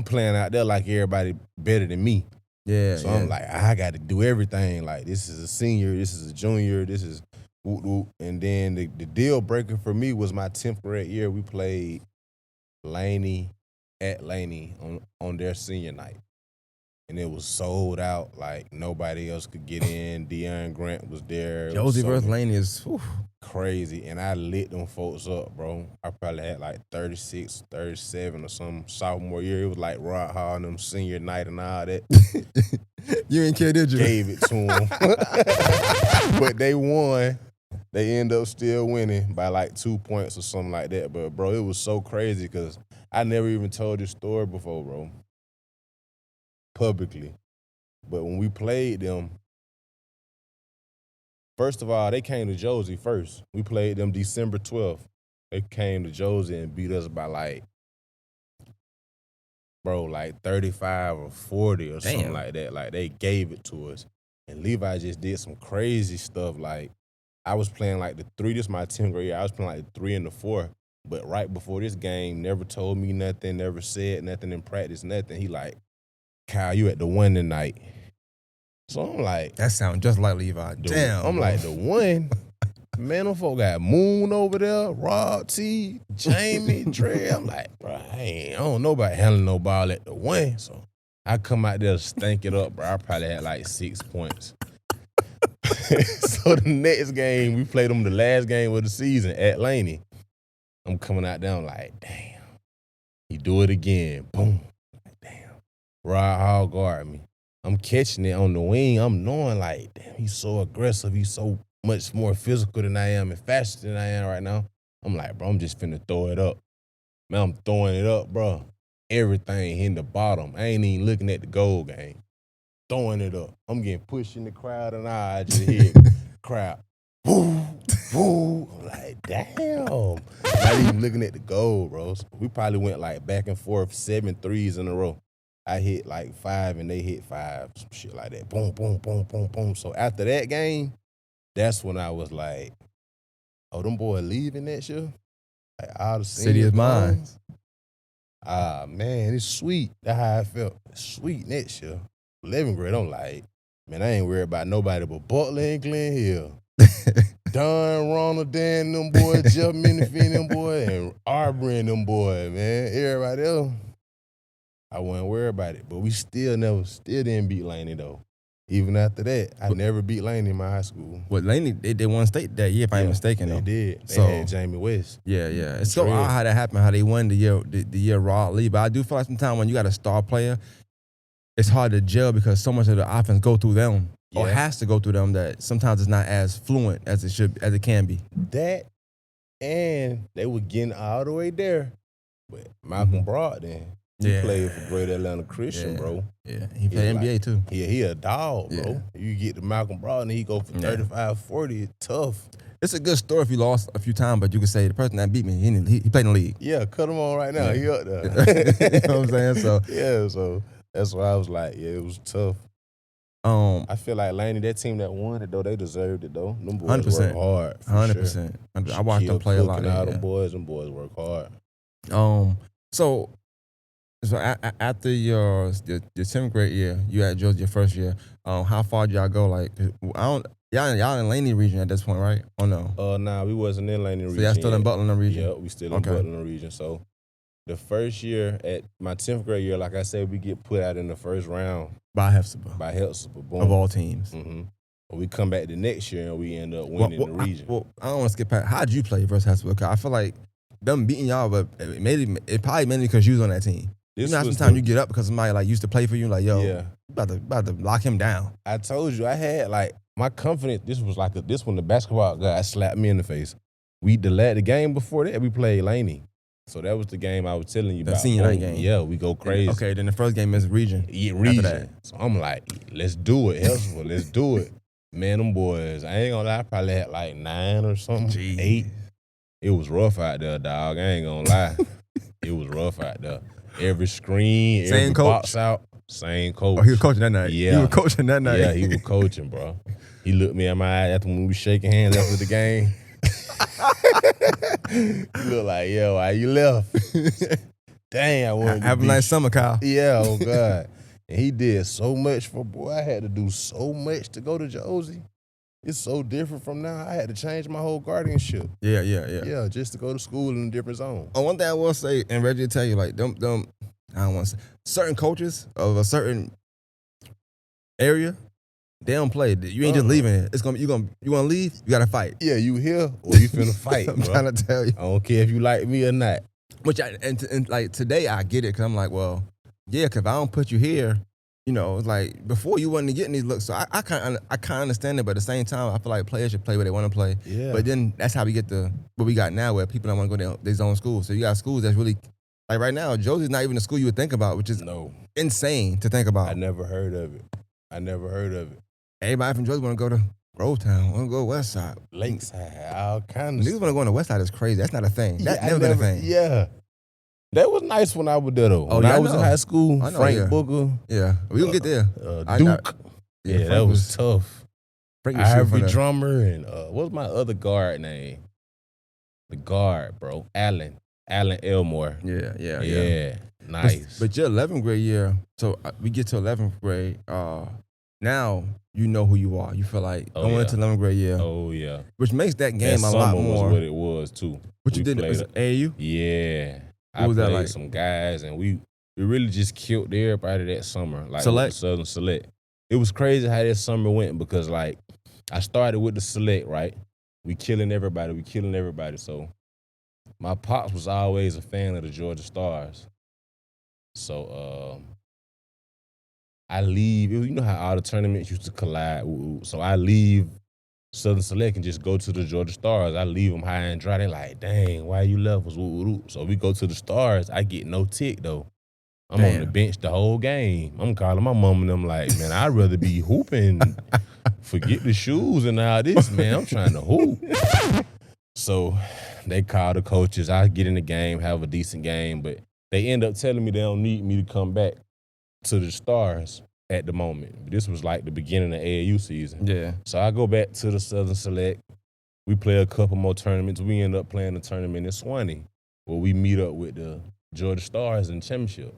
playing out there like everybody better than me. Yeah. So I'm like, I got to do everything. Like, this is a senior, this is a junior, this is whoop whoop. And then the deal breaker for me was my 10th grade year. We played Laney at Laney on their senior night. And it was sold out. Like, nobody else could get in. Deion Grant was there. Josie versus Laney is crazy. And I lit them folks up, bro. I probably had like 36, 37 or some sophomore year. It was like Rod Hall and them senior night and all that. You ain't care, did you? Gave it to them. But they won. They end up still winning by like 2 points or something like that. But, bro, it was so crazy because I never even told this story before, bro, publicly. But when we played them, first of all, they came to Josie first. We played them December 12th. They came to Josie and beat us by like, bro, like 35 or 40 or something like that. Like, they gave it to us. And Levi just did some crazy stuff. Like, I was playing like the 3, this is my 10th grade year, I was playing like the 3 and the 4. But right before this game, never told me nothing, never said nothing in practice, nothing. He like, Kyle, you at the 1 tonight. So I'm like, that sounds just like Levi. Damn. I'm like, the 1? Man, them folk got Moon over there, Rob T, Jamie, Dre. I'm like, bro, I don't know about handling no ball at the 1. So I come out there to stank it up, bro. I probably had like 6 points. So the next game, we played them the last game of the season at Laney. I'm coming out there, I'm like, damn. He do it again. Boom. Like, damn. Rod Hall guard me. I'm catching it on the wing. I'm knowing like, damn, he's so aggressive. He's so much more physical than I am and faster than I am right now. I'm like, bro, I'm just finna throw it up. Man, I'm throwing it up, bro. Everything hitting the bottom. I ain't even looking at the goal game. Throwing it up. I'm getting pushed in the crowd and I just hear crowd. Woo, woo. I'm like, damn. Not even looking at the goal, bro. So we probably went like back and forth 7 threes in a row. I hit like 5 and they hit 5, some shit like that. Boom, boom, boom, boom, boom. So after that game, that's when I was like, oh, them boys leaving next year? Like, all the City is mine. Ah, man, it's sweet. That's how I felt. It's sweet next year. 11th grade, I'm like, man, I ain't worried about nobody but Butler and Glen Hill. Don, Ronald, Dan, them boys, Jeff Menifee, them boys, and Arbery and them boys, man. Everybody else, I wasn't worried about it. But we still didn't beat Laney, though. Even after that, I never beat Laney in my high school. Well, Laney, they won state that year, if I ain't mistaken, they though. did. They had Jamie West. Yeah. It's so odd how that happened, how they won the year Rod Lee. But I do feel like sometimes when you got a star player, it's hard to gel because so much of the offense go through them or has to go through them that sometimes it's not as fluent as it can be. That, and they were getting all the way there. But Malcolm Brogdon, he played for Great Atlanta Christian, bro. Yeah, he played NBA too. Yeah, he a dog, bro. You get to Malcolm Brogdon, he go for 35, 40, it's tough. It's a good story if you lost a few times, but you can say the person that beat me, he played in the league. Yeah, cut him on right now. He up there. You know what I'm saying? So so that's why I was like, it was tough. I feel like Laney, that team that won it though, they deserved it though. Them boys 100%. work hard. 100%. I watched them play a lot. Them boys work hard. So after your 10th grade year, you had Georgia your first year. How far did y'all go? Like, y'all in Laney region at this point, right? Or no? Nah, we wasn't in Laney region. So y'all still in Butler region? Yeah, we still in Butler region. So The first year, at my 10th grade year, like I said, we get put out in the first round By Hefzibah. by Helsiper. Boom. Of all teams. Mm-hmm. We come back the next year and we end up winning the region. I don't want to skip past. How'd you play versus Hefzibah? Because I feel like them beating y'all, but it probably mainly because you was on that team. You know how sometimes you get up because somebody like used to play for you, like, yo, yeah, about to lock him down. I told you, I had like my confidence. This was like this when the basketball guy slapped me in the face. The game before that we played Laney, so that was the game I was telling you The about. senior night game. Yeah, we go crazy. Okay, then the first game is region. Yeah, region. So I'm like, let's do it, Helsiper, let's do it. Man, them boys, I ain't gonna lie, I probably had like 9 or something, Jeez. 8. It was rough out there, dog. I ain't gonna lie. It was rough out there. Every screen, Same every coach? box out, same coach. Oh, he was coaching that night. Yeah. He was coaching that night. Yeah, he was coaching, bro. He looked me in my eye after when we was shaking hands after the game. He looked like, yo, why you left? Dang, I wanted to Have a nice summer, Kyle. Yeah, oh God. And he did so much for, boy, I had to do so much to go to Josie. It's so different from now. I had to change my whole guardianship. Yeah. Yeah, just to go to school in a different zone. One thing I will say, and Reggie will tell you, like, them I don't want to say, certain coaches of a certain area, they don't play. You ain't just leaving it. It's you want to leave, you got to fight. Yeah, you here or you finna fight, I'm bro. trying to tell you. I don't care if you like me or not. Which and like today I get it because I'm like, well, yeah, because if I don't put you here, you know, it's like before you wasn't getting these looks. So I kind of understand it, but at the same time, I feel like players should play where they want to play. Yeah. But then that's how we get what we got now, where people don't want to go to their own school. So you got schools that's really like right now. Josie's not even the school you would think about, which is insane to think about. I never heard of it. Everybody from Josie want to go to Grovetown, want to go West Side, Lakeside, all kinds of niggas want to go on the West Side is crazy. That's not a thing. That's never been a thing. Yeah. That was nice when I was there, though. When I was in high school, Frank Booker. Yeah. We gonna get there. Duke. Yeah, that was tough. Ivory Drummer. Drummer and what's my other guard name? The guard, bro. Allen Elmore. Yeah. Nice. But your 11th grade year, so we get to 11th grade, now you know who you are. You feel like going into 11th grade year. Oh, yeah. Which makes that game that a lot summer more. Was what it was, too. What you did, was it AAU? Yeah. What was that like? Some guys, and we really just killed everybody that summer. Like Select? Southern Select. It was crazy how that summer went because, like, I started with the Select, right? We killing everybody. So my pops was always a fan of the Georgia Stars. So I leave. You know how all the tournaments used to collide. So I leave Southern Select and just go to the Georgia Stars. I leave them high and dry. They like, dang, why you left us? So we go to the Stars. I get no tick, though. I'm on the bench the whole game. I'm calling my mom and them like, man, I'd rather be hooping. Forget the shoes and all this, man. I'm trying to hoop. So they call the coaches. I get in the game, have a decent game, but they end up telling me they don't need me to come back to the Stars at the moment. This was like the beginning of AAU season. Yeah. So I go back to the Southern Select. We play a couple more tournaments. We end up playing a tournament in Swanee where we meet up with the Georgia Stars in the championship.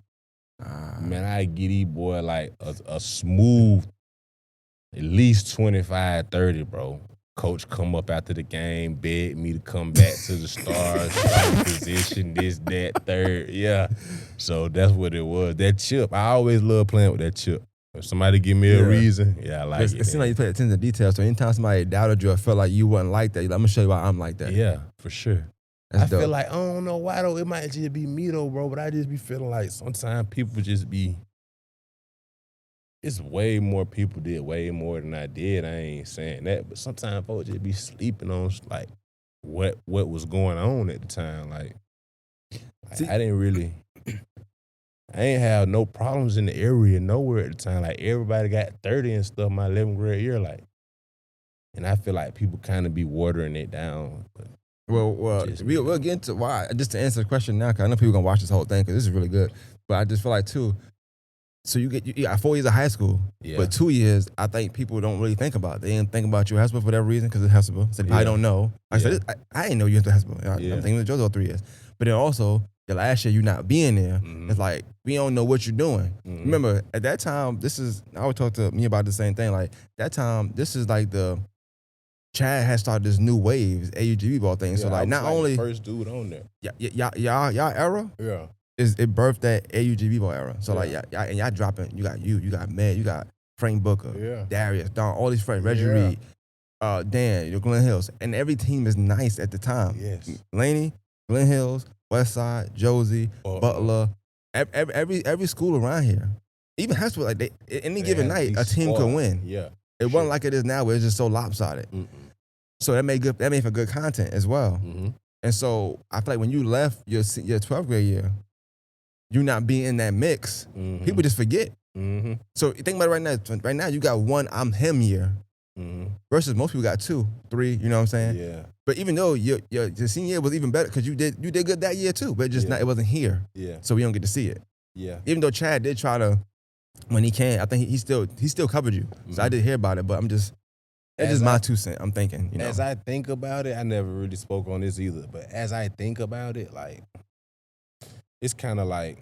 Man, I get these boy like a smooth at least 25, 30, bro. Coach come up after the game, begged me to come back to the Stars, starting position, this, that, third. Yeah. So that's what it was. That chip, I always love playing with that chip. If somebody give me a reason, I like it. It seems like you pay attention to details. So anytime somebody doubted you or felt like you wasn't like that, I'm going to show you why I'm like that. Yeah, for sure. That's I dope. feel like, I don't know why, though. It might just be me, though, bro. But I just be feeling like sometimes people just be, it's way more people did way more than I did. I ain't saying that. But sometimes folks just be sleeping on, like, what was going on at the time. Like See, I didn't really, I ain't have no problems in the area nowhere at the time. Like, everybody got 30 and stuff my 11th grade year. Like, and I feel like people kind of be watering it down. But Well, we'll get into why. Just to answer the question now, because I know people going to watch this whole thing because this is really good. But I just feel like, too, so you got 4 years of high school, but 2 years, I think people don't really think about. They didn't think about you at Hesper for that reason because it's Hesper. So I don't know. I said, I didn't know you went to Hesper. I'm thinking of JoJo 3 years. But then also, the last year you not being there, it's like, we don't know what you're doing. Remember, at that time, I would talk to me about the same thing. Like, that time, this is like Chad had started this new wave, AUGB ball thing. So, like, not only the first dude on there. y'all era, it birthed that AUG Vivo era. So like Yeah. and y'all dropping. You got Med, you got Frank Booker, Yeah. Darius, Don, all these friends, Reggie Yeah. Reed, Dan, Glenn Hills, and every team is nice at the time. Yes. Laney, Glenn Hills, Westside, Josie, Butler, every school around here, even high school, like any given night, a team could win. Yeah. It wasn't like it is now, where it's just so lopsided. So that made for good content as well. Mm-hmm. And so I feel like when you left your 12th grade year, you not being in that mix, people just forget. Mm-hmm. So think about it right now. Right now, you got one I'm him year versus most people got 2, 3. You know what I'm saying? Yeah. But even though your senior year was even better because you did good that year too, but just not, it wasn't here. Yeah. So we don't get to see it. Yeah. Even though Chad did try to, when he can, I think he still covered you. So I did hear about it, but that's just my 2 cents. I'm thinking, you know. As I think about it, I never really spoke on this either. But as I think about it, like, it's kind of like,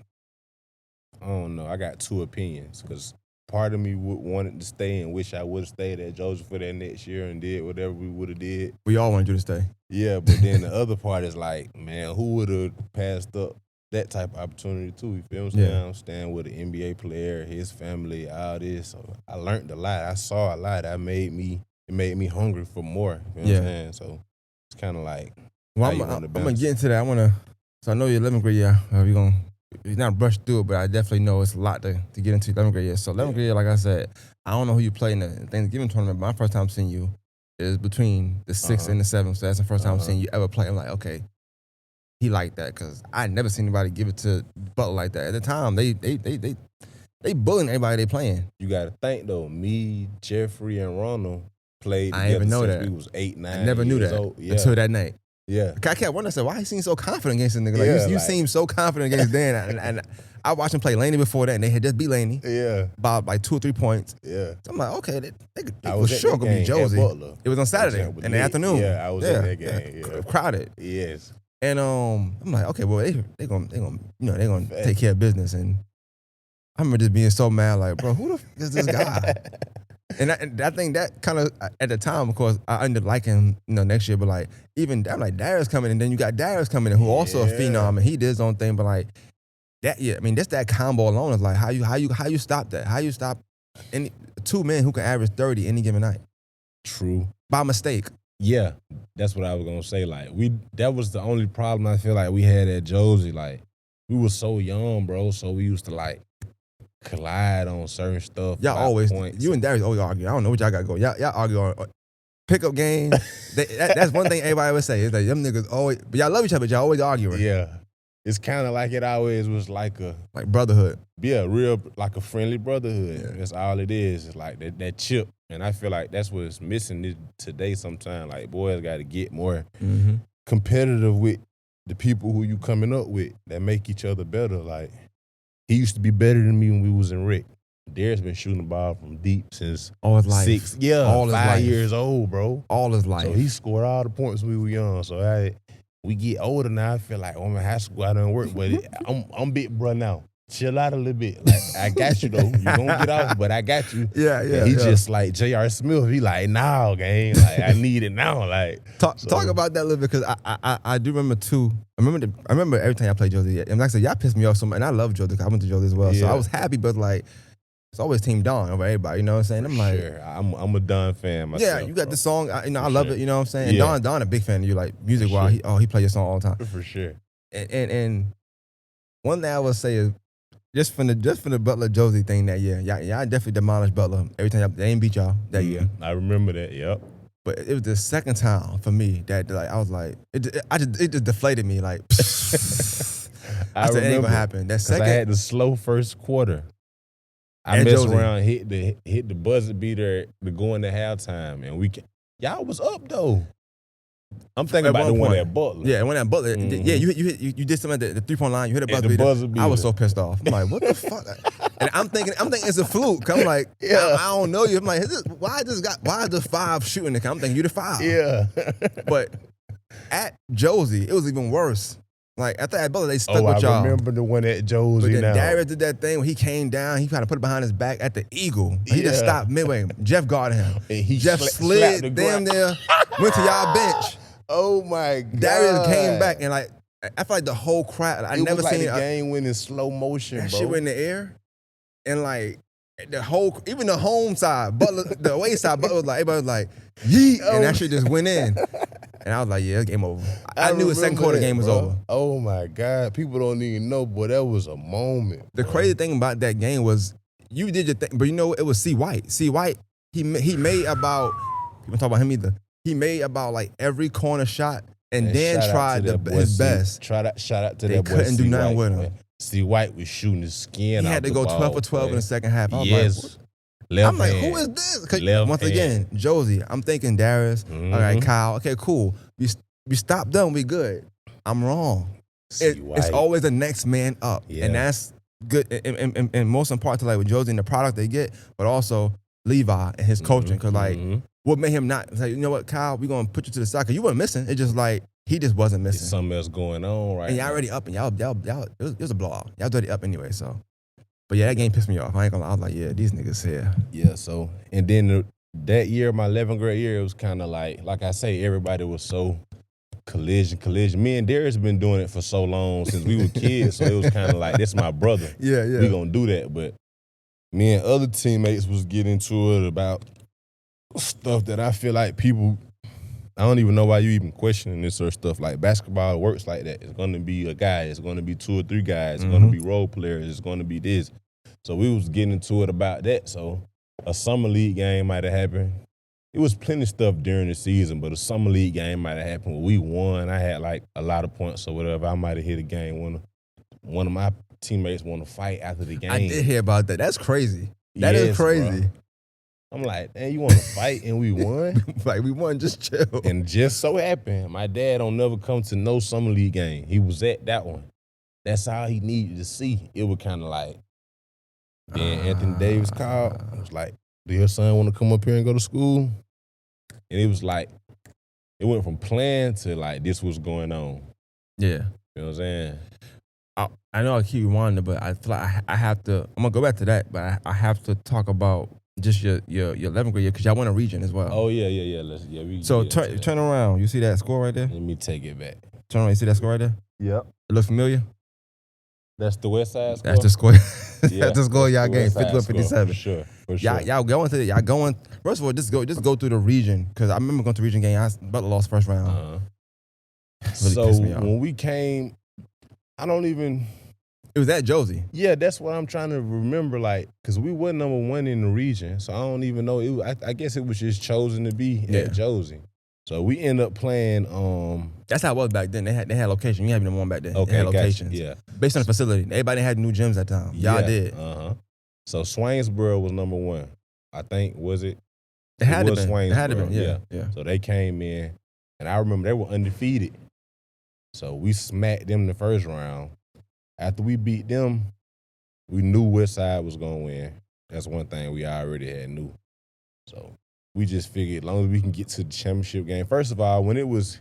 I don't know. I got 2 opinions because part of me wanted to stay and wish I would have stayed at Georgia for that next year and did whatever we would have did. We all wanted you to stay. Yeah, but then the other part is like, man, who would have passed up that type of opportunity too? You feel what I'm saying? Yeah. I'm staying with an NBA player, his family, all this. So I learned a lot. I saw a lot. It made me hungry for more. You know what I'm saying? So it's kind of like, well, I'm gonna get into that. So I know your 11th grade year. You're not brush through it, but I definitely know it's a lot to get into 11th grade year. So 11th grade year, like I said, I don't know who you play in the Thanksgiving tournament, but my first time seeing you is between the 6th and the 7th. So that's the first time I'm seeing you ever play. I'm like, okay, he liked that because I never seen anybody give it to Butler like that. At the time, they bullying everybody they playing. You got to think though, me, Jeffrey, and Ronald played I didn't even know since that. we was 8, 9 I never knew years that old. Yeah. until that night. Yeah. I kept wondering, I said, why he seems so confident against this nigga? Like, you seem so confident against Dan. And I watched him play Laney before that, and they had just beat Laney. Yeah. By like 2 or 3 points. Yeah. So I'm like, okay, they I was was sure at that going to be game at Josie. Butler. It was on Saturday in the afternoon. Yeah, I was at that game. Yeah. Crowded. Yes. And I'm like, okay, well, they gonna take care of business. And I remember just being so mad, like, bro, who the f is this guy? And I think that kind of, at the time, of course, I ended up liking him, next year. But like, even I'm like, Darius coming, and then you got Darius coming in, who also a phenom, and he did his own thing. But like that, I mean, just that combo alone is like, how you stop that? How you stop 2 men who can average 30 any given night? True. By mistake. Yeah, that's what I was gonna say. Like that was the only problem I feel like we had at Josie. Like we were so young, bro. So we used to like collide on certain stuff. Y'all always, you and Darius always argue. I don't know what y'all got going. Y'all argue on pickup games. That's one thing everybody always say. It's like, them niggas always, but y'all love each other, but y'all always arguing. Yeah. It's kind of like it always was like brotherhood. Yeah, real, like a friendly brotherhood. Yeah. That's all it is. It's like that chip. And I feel like that's what's missing today sometimes. Like, boys got to get more competitive with the people who you coming up with that make each other better. Like, he used to be better than me when we was in rec. Darius been shooting the ball from deep since all his life. 6, all 5 years old, bro. All his life. So he scored all the points when we were young. So we get older now. I feel like, I'm in high school, I don't work, but I'm big bro now. Chill out a little bit. Like, I got you though. You gonna get off, but I got you. Yeah. He just like J.R. Smith. He like, nah, gang. Like, I need it now. Like, talk about that a little bit, because I do remember too. I remember every time I played Josie. And like I said, y'all pissed me off so much. And I love Josie. I went to Josie as well, so I was happy. But like, it's always Team Don over everybody. You know what I'm saying? I'm like, sure. I'm a Don fan myself. Yeah, you got the song. I love it. You know what I'm saying? Yeah. And Don a big fan of you, like music wise. He play your song all the time. For sure. And one thing I would say is, just from the Butler Josie thing that year, y'all definitely demolished Butler every time. They ain't beat y'all that year. I remember that. Yep. But it was the second time for me that like I was like, it just deflated me. Like, I said, it ain't gonna happen. That second, I had the slow first quarter. I messed around, hit the buzzer beater to go into halftime, and y'all was up though. I'm thinking about the one at Butler. Yeah, when at Butler. Yeah, you did something at the 3-point line. You hit a buzzer beater. I was so pissed off. I'm like, what the fuck? And I'm thinking it's a fluke. I'm like, I don't know you. I'm like, why is the 5 shooting? I'm thinking you the 5. Yeah. But at Josie, it was even worse. Like, after at Butler, they stuck with y'all. I remember the one at Josie. But then Darius did that thing when he came down. He tried to put it behind his back at the Eagle. He just stopped midway. Jeff guarded him. And Jeff slid damn near, went to y'all bench. Oh my God. Darius came back and like, I feel like the whole crowd. I It never was like seen the game went in slow motion, that bro. shit went in the air, and like the whole, even the home side, Butler, the away side, Butler was like, everybody was like, yeet, and that shit just went in. And I was like, yeah, it's game over. I knew the second remember quarter that, game was bro. over. Oh my God. People don't even know, boy. That was a moment. The bro. crazy thing about that game was you did your thing, but you know it was C. White. C. White, he made about, people talk about him either. He made about like every corner shot and then shout out tried to that boy his C- best. Shout out to They that boy couldn't do C. nothing White, with him. man. C. White was shooting his skin He out had to the go ball, 12 for 12 in boy. the second half. I was Yes. like, Left I'm like, hand. who is this? 'Cause Left once hand. again, Josie. I'm thinking Darius. All right, Kyle. Okay, cool. We stopped them. We good. I'm wrong. It's White. always the next man up, Yeah. and that's good. And most important to like with Josie and the product they get, but also Levi and his coaching. Because like, what made him not say, you know what, Kyle, we gonna put you to the side? Cause you weren't missing. It's just like he just wasn't There's missing. something else going on, right? And y'all already up, and y'all it was a blowout. Y'all already up anyway. So, but yeah, that game pissed me off. I ain't gonna lie. I was like, yeah, these niggas here. Yeah, so, and then that year, my 11th grade year, it was kind of like I say, everybody was so collision. Me and Darius been doing it for so long since we were kids, so it was kind of like, this my brother. Yeah. We gonna do that. But me and other teammates was getting into it about stuff that I feel like people, I don't even know why you even questioning this sort of stuff. Like basketball works like that. It's gonna be a guy, it's gonna be 2 or 3 guys, it's gonna be role players, it's gonna be this. So we was getting into it about that. So a summer league game might have happened. It was plenty of stuff during the season, but a summer league game might have happened where we won. I had like a lot of points or whatever. I might have hit a game. One of my teammates want to fight after the game. I did hear about that. That's crazy. That is Yes, crazy. bro. I'm like, man, you want to fight and we won? Like we won, just chill. And just so happened, my dad don't never come to no summer league game. He was at that one. That's all he needed to see. It was kind of like, then Anthony Davis called. It was like, do your son want to come up here and go to school? And it was like, it went from plan to like, this was going on. Yeah. You know what I'm saying? I know I keep rewinding, but I feel like I have to. I'm gonna go back to that, but I have to talk about just your 11th grade year because y'all won a region as well. Oh, yeah. So turn around. You see that score right there? Let me take it back. Turn around. You see that score right there? Yep. It looks familiar. That's the West Side score? That's the score. Yeah, That's the score of y'all the game. West Side 51-57. For sure. Y'all going to the, y'all going. First of all, just go through the region because I remember going to the region game. Butler lost first round. Really So pissed me off. when we came, I don't even. It was at Josie. Yeah, that's what I'm trying to remember. Like, cause we were number 1 in the region, so I don't even know. It was, I guess it was just chosen to be at Josie. So we end up playing. That's how it was back then. They had location. You had number 1 back then. Okay, they had gotcha. locations. Yeah, Based on the facility. Everybody had new gyms at the time. Y'all did. So Swainsboro was number 1. I think was it? It had to was been. It had to been. Swainsboro, Yeah. So they came in, and I remember they were undefeated. So we smacked them in the first round. After we beat them, we knew West Side was gonna win. That's one thing we already had knew. So we just figured as long as we can get to the championship game. First of all, when it was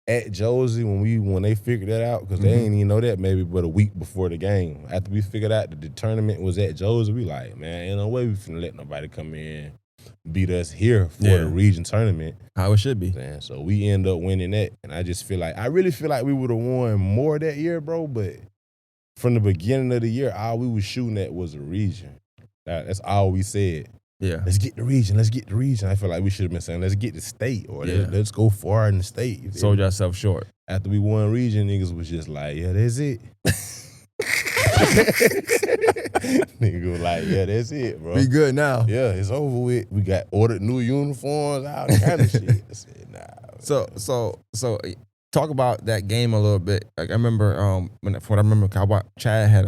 at Josie, when they figured that out, because they didn't even know that maybe but a week before the game. After we figured out that the tournament was at Josie, we like, man, ain't no way we finna let nobody come in and beat us here for the region tournament. How it should be. Man, so we end up winning that. And I just feel like, I really feel like we would have won more that year, bro, but from the beginning of the year, all we was shooting at was a region. That's all we said. Yeah. Let's get the region. I feel like we should have been saying, let's get the state or let's go far in the state. Sold yourself short. After we won region, niggas was just like, yeah, that's it. Nigga was like, yeah, that's it, bro. We good now. Yeah, it's over with. We got ordered new uniforms, all kind of shit. I said, nah. So talk about that game a little bit. Like I remember when I remember Chad had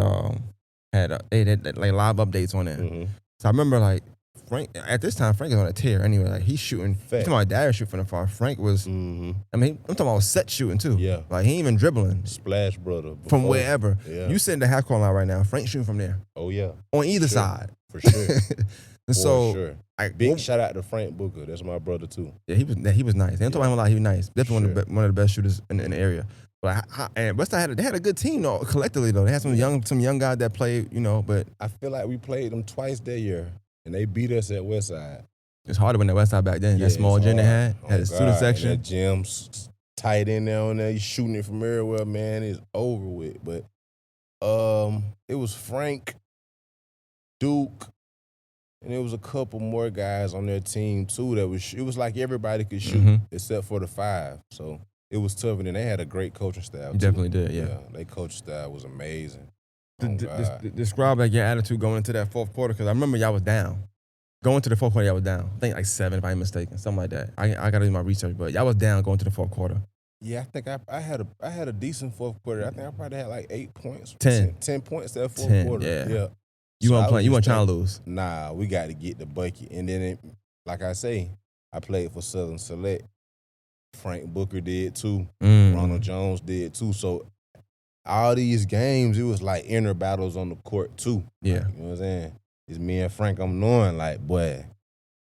they had like live updates on it. So I remember like Frank at this time Frank is on a tear anyway. Like he's shooting. You talking about Darius shooting from the far. Frank was. I mean, I'm talking about set shooting too. Yeah. Like he ain't even dribbling Splash brother. Before. from wherever. Yeah. You sitting in the half court line right now. Frank shooting from there. Oh yeah. On either side. For sure. And so For sure. like, Big shout out to Frank Booker. That's my brother too. Yeah, he was nice. They don't talk about him a lot. He was nice. Definitely one of the best shooters in the area. But and Westside they had a good team though. Collectively though, they had some young guys that played. But I feel like we played them twice that year, and they beat us at Westside. it's hard to win at Westside back then. Yeah, that small gym they had a a student section. That gym tight end there on there, you shooting it from everywhere, man. It's over with. But it was Frank, Duke, and there was a couple more guys on their team too that was. It was like everybody could shoot except for the 5. So it was tough, and then they had a great coaching staff. You definitely did, yeah. Their coaching staff was amazing. Describe like your attitude going into that fourth quarter, because I remember y'all was down. Going to the fourth quarter, y'all was down. I think like 7, if I'm mistaken, something like that. I got to do my research, but y'all was down going to the fourth quarter. Yeah, I think I had a decent fourth quarter. I think I probably had like 8 points. 10 points that fourth 10, quarter. Yeah. You weren't playing. You weren't trying to lose. Nah, we got to get the bucket. And then, like I say, I played for Southern Select. Frank Booker did too. Ronald Jones did too. So all these games, it was like inner battles on the court too. Yeah. Like, you know what I'm saying? It's me and Frank. I'm knowing like, boy,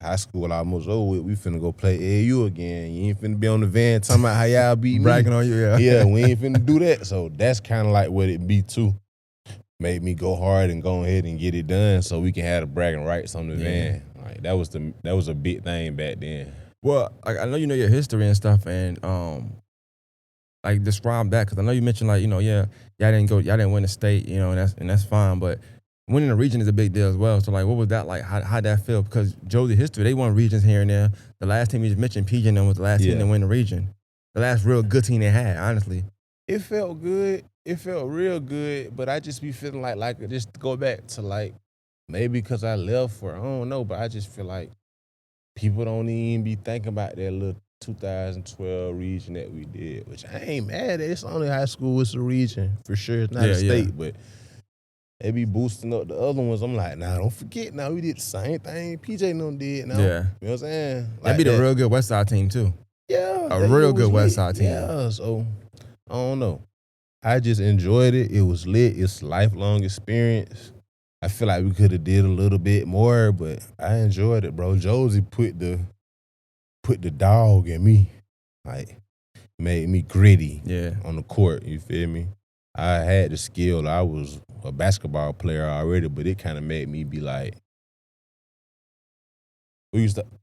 high school almost over with. We finna go play AAU again. You ain't finna be on the van talking about how y'all beat me. Bragging on you, yeah. Yeah, we ain't finna do that. So that's kind of like what it be too. Made me go hard and go ahead and get it done so we can have the bragging rights on the van. Like that was a big thing back then. Well, I know you know your history and stuff, and like describe that, because I know you mentioned like, y'all didn't win the state, and that's fine, but winning the region is a big deal as well. So like, what was that like? How'd that feel? Because Josie history, they won regions here and there. The last team you just mentioned, PJ, and them was the last team to win the region. The last real good team they had, honestly. It felt good. It felt real good, but I just be feeling like just to go back to like maybe because I left I don't know, but I just feel like people don't even be thinking about that little 2012 region that we did, which I ain't mad at. It's only high school, it's a region for sure. It's not a state, but they be boosting up the other ones. I'm like, nah, don't forget. Now we did the same thing PJ done did. Now, you know what I'm saying? Like that'd be the real good West Side team too. Yeah, a real good West Side team. Yeah, so I don't know. I just enjoyed it. It was lit. It's a lifelong experience. I feel like we could have did a little bit more, but I enjoyed it, bro. Josie put the dog in me, like made me gritty on the court. You feel me? I had the skill. I was a basketball player already, but it kind of made me be like,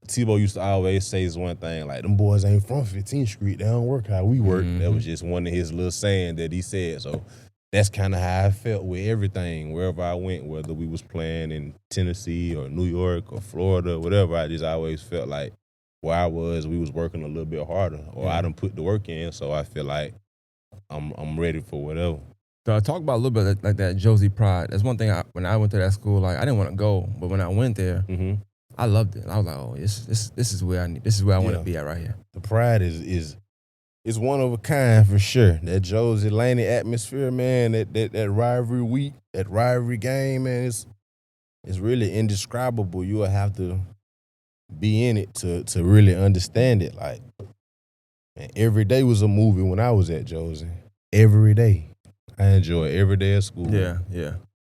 Tebow used to always say this one thing, like, them boys ain't from 15th Street. They don't work how we work. That was just one of his little sayings that he said. So that's kind of how I felt with everything. Wherever I went, whether we was playing in Tennessee or New York or Florida, whatever, I just always felt like where I was, we was working a little bit harder, or I done put the work in. So I feel like I'm ready for whatever. So I talk about a little bit like that Josie pride. That's one thing. When I went to that school, like I didn't want to go, but when I went there, I loved it. I was like, oh, this is where I need. This is where I want to be at right here. The pride is one of a kind for sure. That Josie Laney atmosphere, man. That rivalry week, that rivalry game, man. It's really indescribable. You will have to be in it to really understand it. Like, man, every day was a movie when I was at Josie. Every day. I enjoy every day of school. Yeah.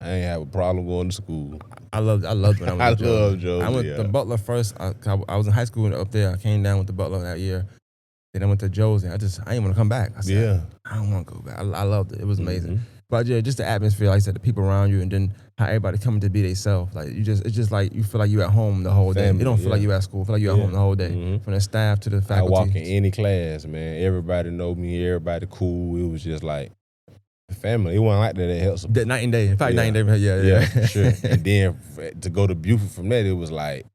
I ain't have a problem going to school. I loved when I was at Josie. love Josie. I went to Butler first. I was in high school up there. I came down with the Butler that year. Then I went to Josie. I didn't want to come back. I said, I don't want to go back. I loved it. It was amazing. But yeah, just the atmosphere, like I said, the people around you, and then how everybody coming to be themselves. Like it's just like you feel like you at home the whole day. You don't feel like you at school. You feel like you at home the whole day. From the staff to the faculty. I walk in any class, man. Everybody know me. Everybody cool. It was just like the family. It wasn't like that at Helps. That night and day. In fact, night and day. Yeah, for sure. And then to go to Buford from that, it was like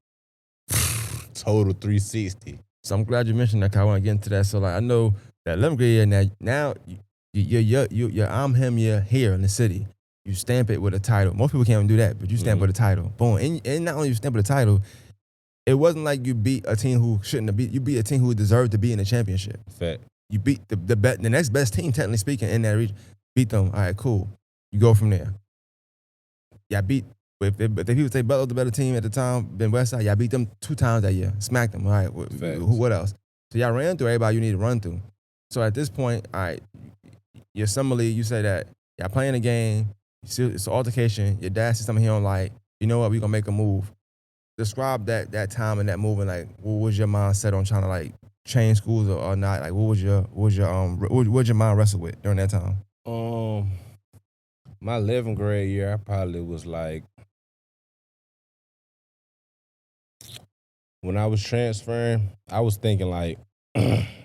total 360. So I'm glad you mentioned that, 'cause I want to get into that. So like I know that 11th grade year now you're I'm him, you're here in the city. You stamp it with a title. Most people can't even do that, but you stamp with a title. Boom. And not only you stamp with a title, it wasn't like you beat a team who shouldn't have beat. You beat a team who deserved to be in the championship. Fact. You beat the next best team, technically speaking, in that region. Beat them. All right, cool. You go from there. Y'all beat. If people say Butler was the better team at the time than Westside, y'all beat them 2 times that year. Smacked them. All right. What else? So y'all ran through everybody you need to run through. So at this point, all right, your summer league, you say that y'all playing a game, it's an altercation, your dad says something he don't like, you know what, we gonna make a move. Describe that time and that move, and like what was your mindset on trying to like change schools or not? Like what was your mind wrestle with during that time? My 11th grade year, I probably was like, when I was transferring, I was thinking like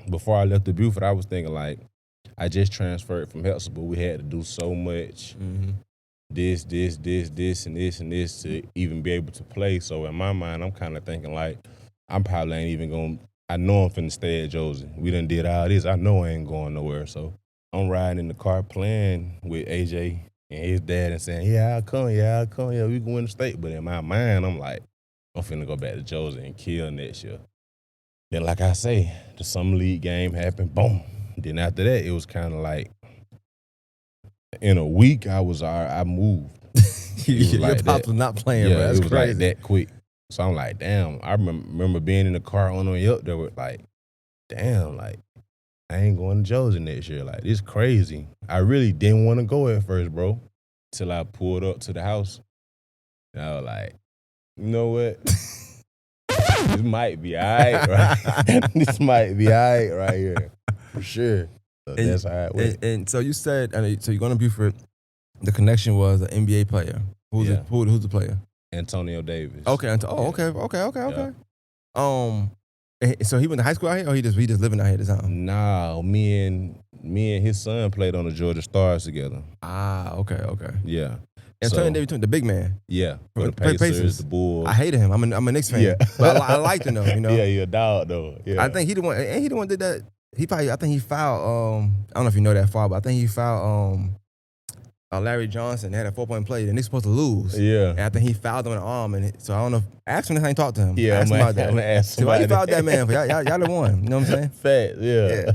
before I left the Buford, I was thinking like, I just transferred from Helsel, but we had to do so much, this, and this to even be able to play. So in my mind, I'm kind of thinking like, I'm probably ain't even going. I know I'm finna stay at Josie. We done did all this. I know I ain't going nowhere. So I'm riding in the car playing with AJ and his dad and saying, yeah, I'll come, yeah, we can win the state. But in my mind, I'm like, I'm finna go back to Josie and kill next year. Then, like I say, the summer league game happened, boom. Then after that, it was kind of like, in a week, I moved. Your like pops that. was not playing, Yeah, bro. That's it was crazy. like that quick. So I'm like, damn. I remember being in the car on the way up there with like, damn, like, I ain't going to Josie next year. Like, this crazy. I really didn't want to go at first, bro, till I pulled up to the house. And I was like, you know what? This might be all right, right? This might be all right right here, for sure. So that's how it went. And so you said, so you're going to Buford. The connection was an NBA player. Who's the player? Antonio Davis. Okay. Okay. So he went to high school out here, or he just living out here this time? Nah, me and his son played on the Georgia Stars together. Ah, okay. Yeah. Antonio Davis, the big man. Yeah. For the Pacers, Pacers, the Bulls. I hated him. I'm a Knicks fan. Yeah. But I liked him though, you know. Yeah, he a dog though. Yeah. I think he the one. And he the one that did that. I think he fouled. I don't know if you know that far, but I think he fouled Larry Johnson. They had a 4-point play, and they supposed to lose. Yeah. And I think he fouled him in the arm, and so I don't know. Ask him if I ain't talked to him. Yeah, ask him about that. I'm gonna ask See, why somebody. you fouled that man? For y'all the one. You know what I'm saying? Fat. Yeah.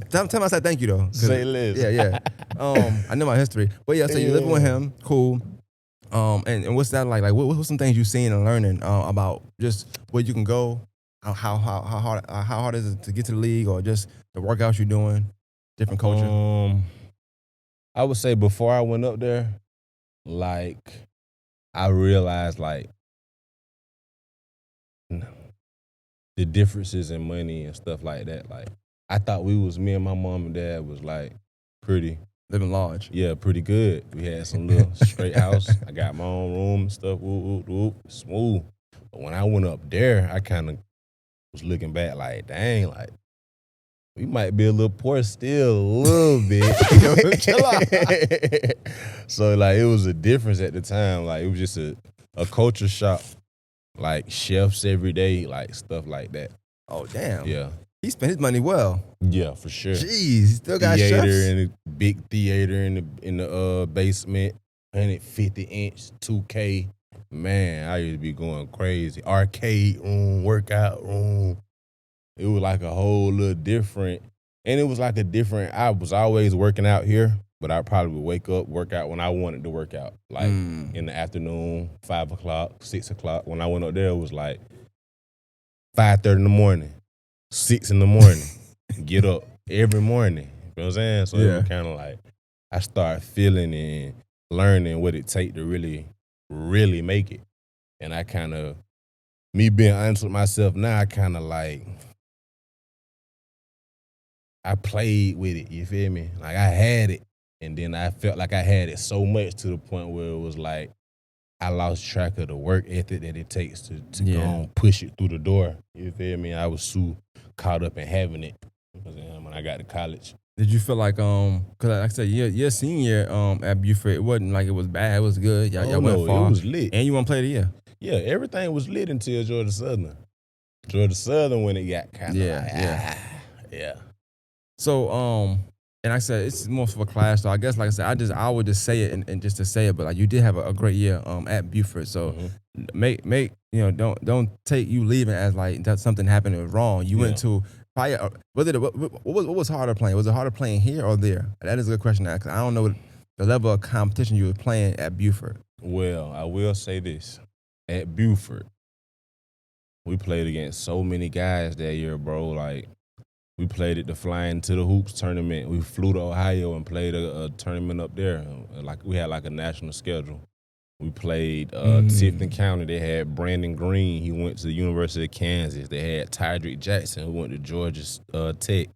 Tell him I said thank you though. Say less. Yeah. I know my history, but yeah. So you living with him, cool. And what's that like? Like, what's some things you've seen and learning about just where you can go, how hard is it to get to the league, or just the workouts you're doing, different culture? I would say before I went up there, like, I realized like the differences in money and stuff like that. Like, I thought me and my mom and dad was like pretty. Living large. Yeah, pretty good. We had some little straight house. I got my own room and stuff. Smooth. But when I went up there, I kind of was looking back like, dang, like, we might be a little poor still, a little bit. Chill out. So, like, it was a difference at the time. Like, it was just a culture shock. Like, chefs every day, like, stuff like that. Oh, damn. Yeah. He spent his money well. Yeah, for sure. Jeez, he still got theater chefs. in a big theater in the basement, 150-inch, 2K. Man, I used to be going crazy. Arcade room, workout room. It was like a whole little different, and it was like a different. I was always working out here, but I probably would wake up, work out when I wanted to work out, like in the afternoon, 5 o'clock, 6 o'clock. When I went up there, it was like 5:30 in the morning. 6 in the morning, get up every morning. You know what I'm saying? So it was kind of like I started feeling and learning what it take to really, really make it. And I kind of, me being honest with myself now, I kind of like, I played with it, you feel me? Like I had it, and then I felt like I had it so much to the point where it was like, I lost track of the work ethic that it takes to go and push it through the door. You feel me? I was so caught up in having it when I got to college. Did you feel like because like I said, your senior at Buford, it wasn't like it was bad, it was good. Y'all went far. It was lit. And you want to play of the year. Yeah, everything was lit until Georgia Southern. Georgia Southern when it got kind of yeah. So and like I said, it's more of a class. So I guess like I said, I would just say it and just to say it, but like you did have a great year at Buford. So make don't take you leaving as like that something happened that was wrong. You went to probably what was harder playing? Was it harder playing here or there? That is a good question now, because I don't know the level of competition you were playing at Buford. Well, I will say this. At Buford, we played against so many guys that year, bro. Like, we played at the Flying to the Hoops tournament. We flew to Ohio and played a tournament up there. Like, we had like a national schedule. We played Tifton County. They had Brandon Green. He went to the University of Kansas. They had Tydrick Jackson, who went to Georgia Tech.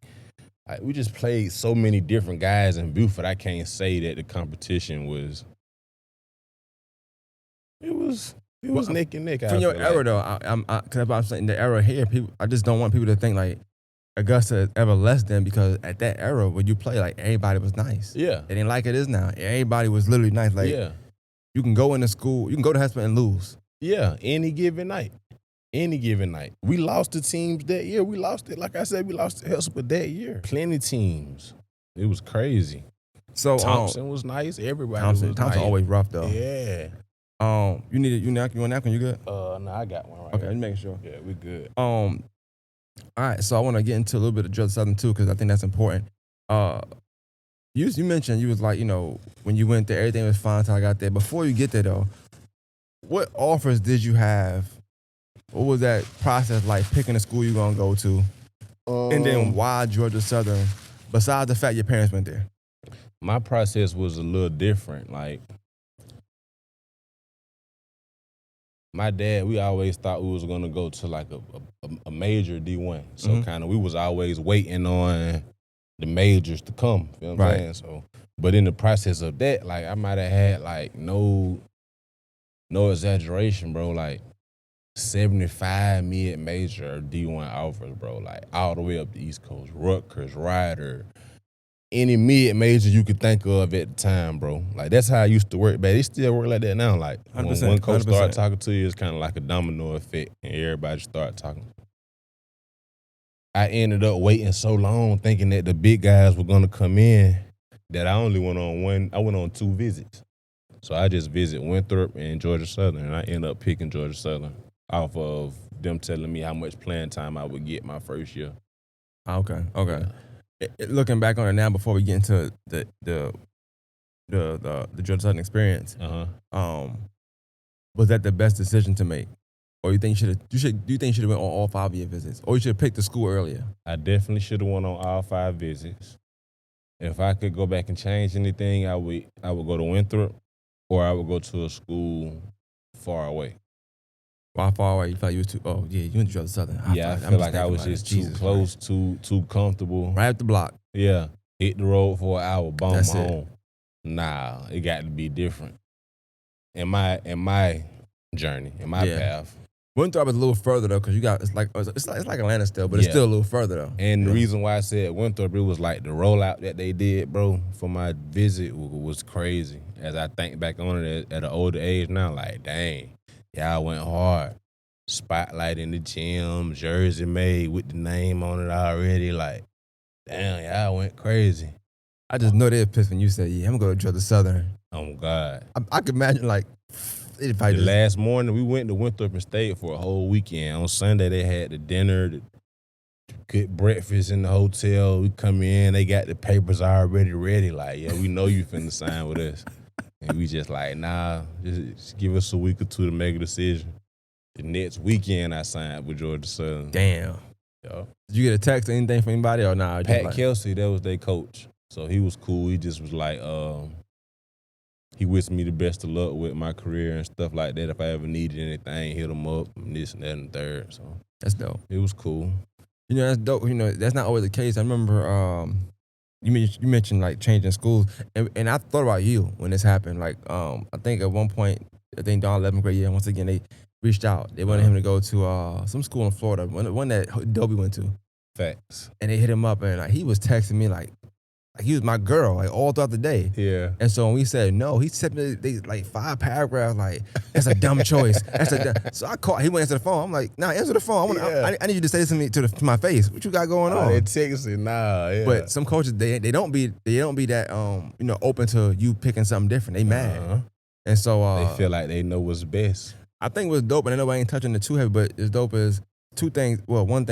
Like, we just played so many different guys in Buford. I can't say that the competition was. It was neck and neck. From your era, though, because I'm saying the era here, people, I just don't want people to think like Augusta is ever less than, because at that era when you play, like, everybody was nice. Yeah. It ain't like it is now. Everybody was literally nice. Like, Yeah. you can go into school, you can go to Hesper and lose. Yeah. Any given night. Any given night. We lost the teams that year. We lost it. Like I said, we lost to Hesper that year. Plenty teams. It was crazy. So Thompson was nice. Everybody Thompson was nice. always rough though. Yeah. You want a napkin? You good? No, I got one right Okay, here. let me make sure. Yeah, we good. All right, so I want to get into a little bit of Georgia Southern too, because I think that's important. You mentioned you was like, when you went there, everything was fine until I got there. Before you get there though, what offers did you have? What was that process like, picking the school you're gonna go to? And then why Georgia Southern, besides the fact your parents went there? My process was a little different. Like, my dad, we always thought we was gonna go to like a major D1. So kind of we was always waiting on the majors to come. You know what I'm saying? So, but in the process of that, like, I might have had like no exaggeration, bro. Like 75 mid-major D1 offers, bro. Like all the way up the East Coast, Rutgers, Rider, any mid-major you could think of at the time, bro. Like, that's how I used to work, but it still work like that now. Like, when 100%, one coach 100%. start talking to you, it's kind of like a domino effect, and everybody start talking. I ended up waiting so long thinking that the big guys were gonna come in that I only went on 2 visits. So I just visit Winthrop and Georgia Southern, and I ended up picking Georgia Southern off of them telling me how much playing time I would get my first year. Okay. Looking back on it now, before we get into the Georgia Southern experience, was that the best decision to make, or you think you should have went on all 5 of your visits, or you should have picked the school earlier? I definitely should have went on all 5 visits. If I could go back and change anything, I would go to Winthrop, or I would go to a school far away. Why far away? You felt you was too? Oh yeah, you went to Georgia Southern. I feel like I was just too close, too comfortable. Right up the block. Yeah, hit the road for an hour, boom, That's home. Nah, it got to be different. In my journey, in my path. Winthrop is a little further though, because it's like Atlanta still, but it's still a little further though. And the reason why I said Winthrop, it was like the rollout that they did, bro, for my visit was crazy. As I think back on it at an older age now, like, dang, y'all went hard. Spotlight in the gym, jersey made with the name on it already. Like, damn, y'all went crazy. I just know they're pissed when you said, yeah, I'm going to go to Georgia Southern. Oh, God. I could imagine, like, if I last morning, we went to Winthrop and stayed for a whole weekend. On Sunday, they had the dinner, the good breakfast in the hotel. We come in, they got the papers already ready. Like, yeah, we know you finna sign with us. And we just like, nah, just give us a week or 2 to make a decision. The next weekend, I signed with Georgia Southern. Damn. Yo. Did you get a text or anything from anybody or nah? Pat Kelsey, that was their coach. So he was cool. He just was like, he wished me the best of luck with my career and stuff like that. If I ever needed anything, hit him up, and this and that and the third. So that's dope. It was cool. That's dope. That's not always the case. I remember you mentioned like changing schools, and I thought about you when this happened. Like, I think at one point, Don 11th grade year, once again, they reached out. They wanted him to go to some school in Florida, one that Dobie went to. Facts. And they hit him up, and like, he was texting me like he was my girl, like, all throughout the day. Yeah. And so when we said no, he sent me like 5 paragraphs, like, that's a dumb choice. So I called. He went answer the phone. I'm like, nah, answer the phone. I need you to say this to me to my face. What you got going on? They texting, nah. Yeah. But some coaches they don't be that open to you picking something different. They mad. And so they feel like they know what's best. I think what's dope, and I know I ain't touching it too heavy, but it's dope is 2 things. Well, 2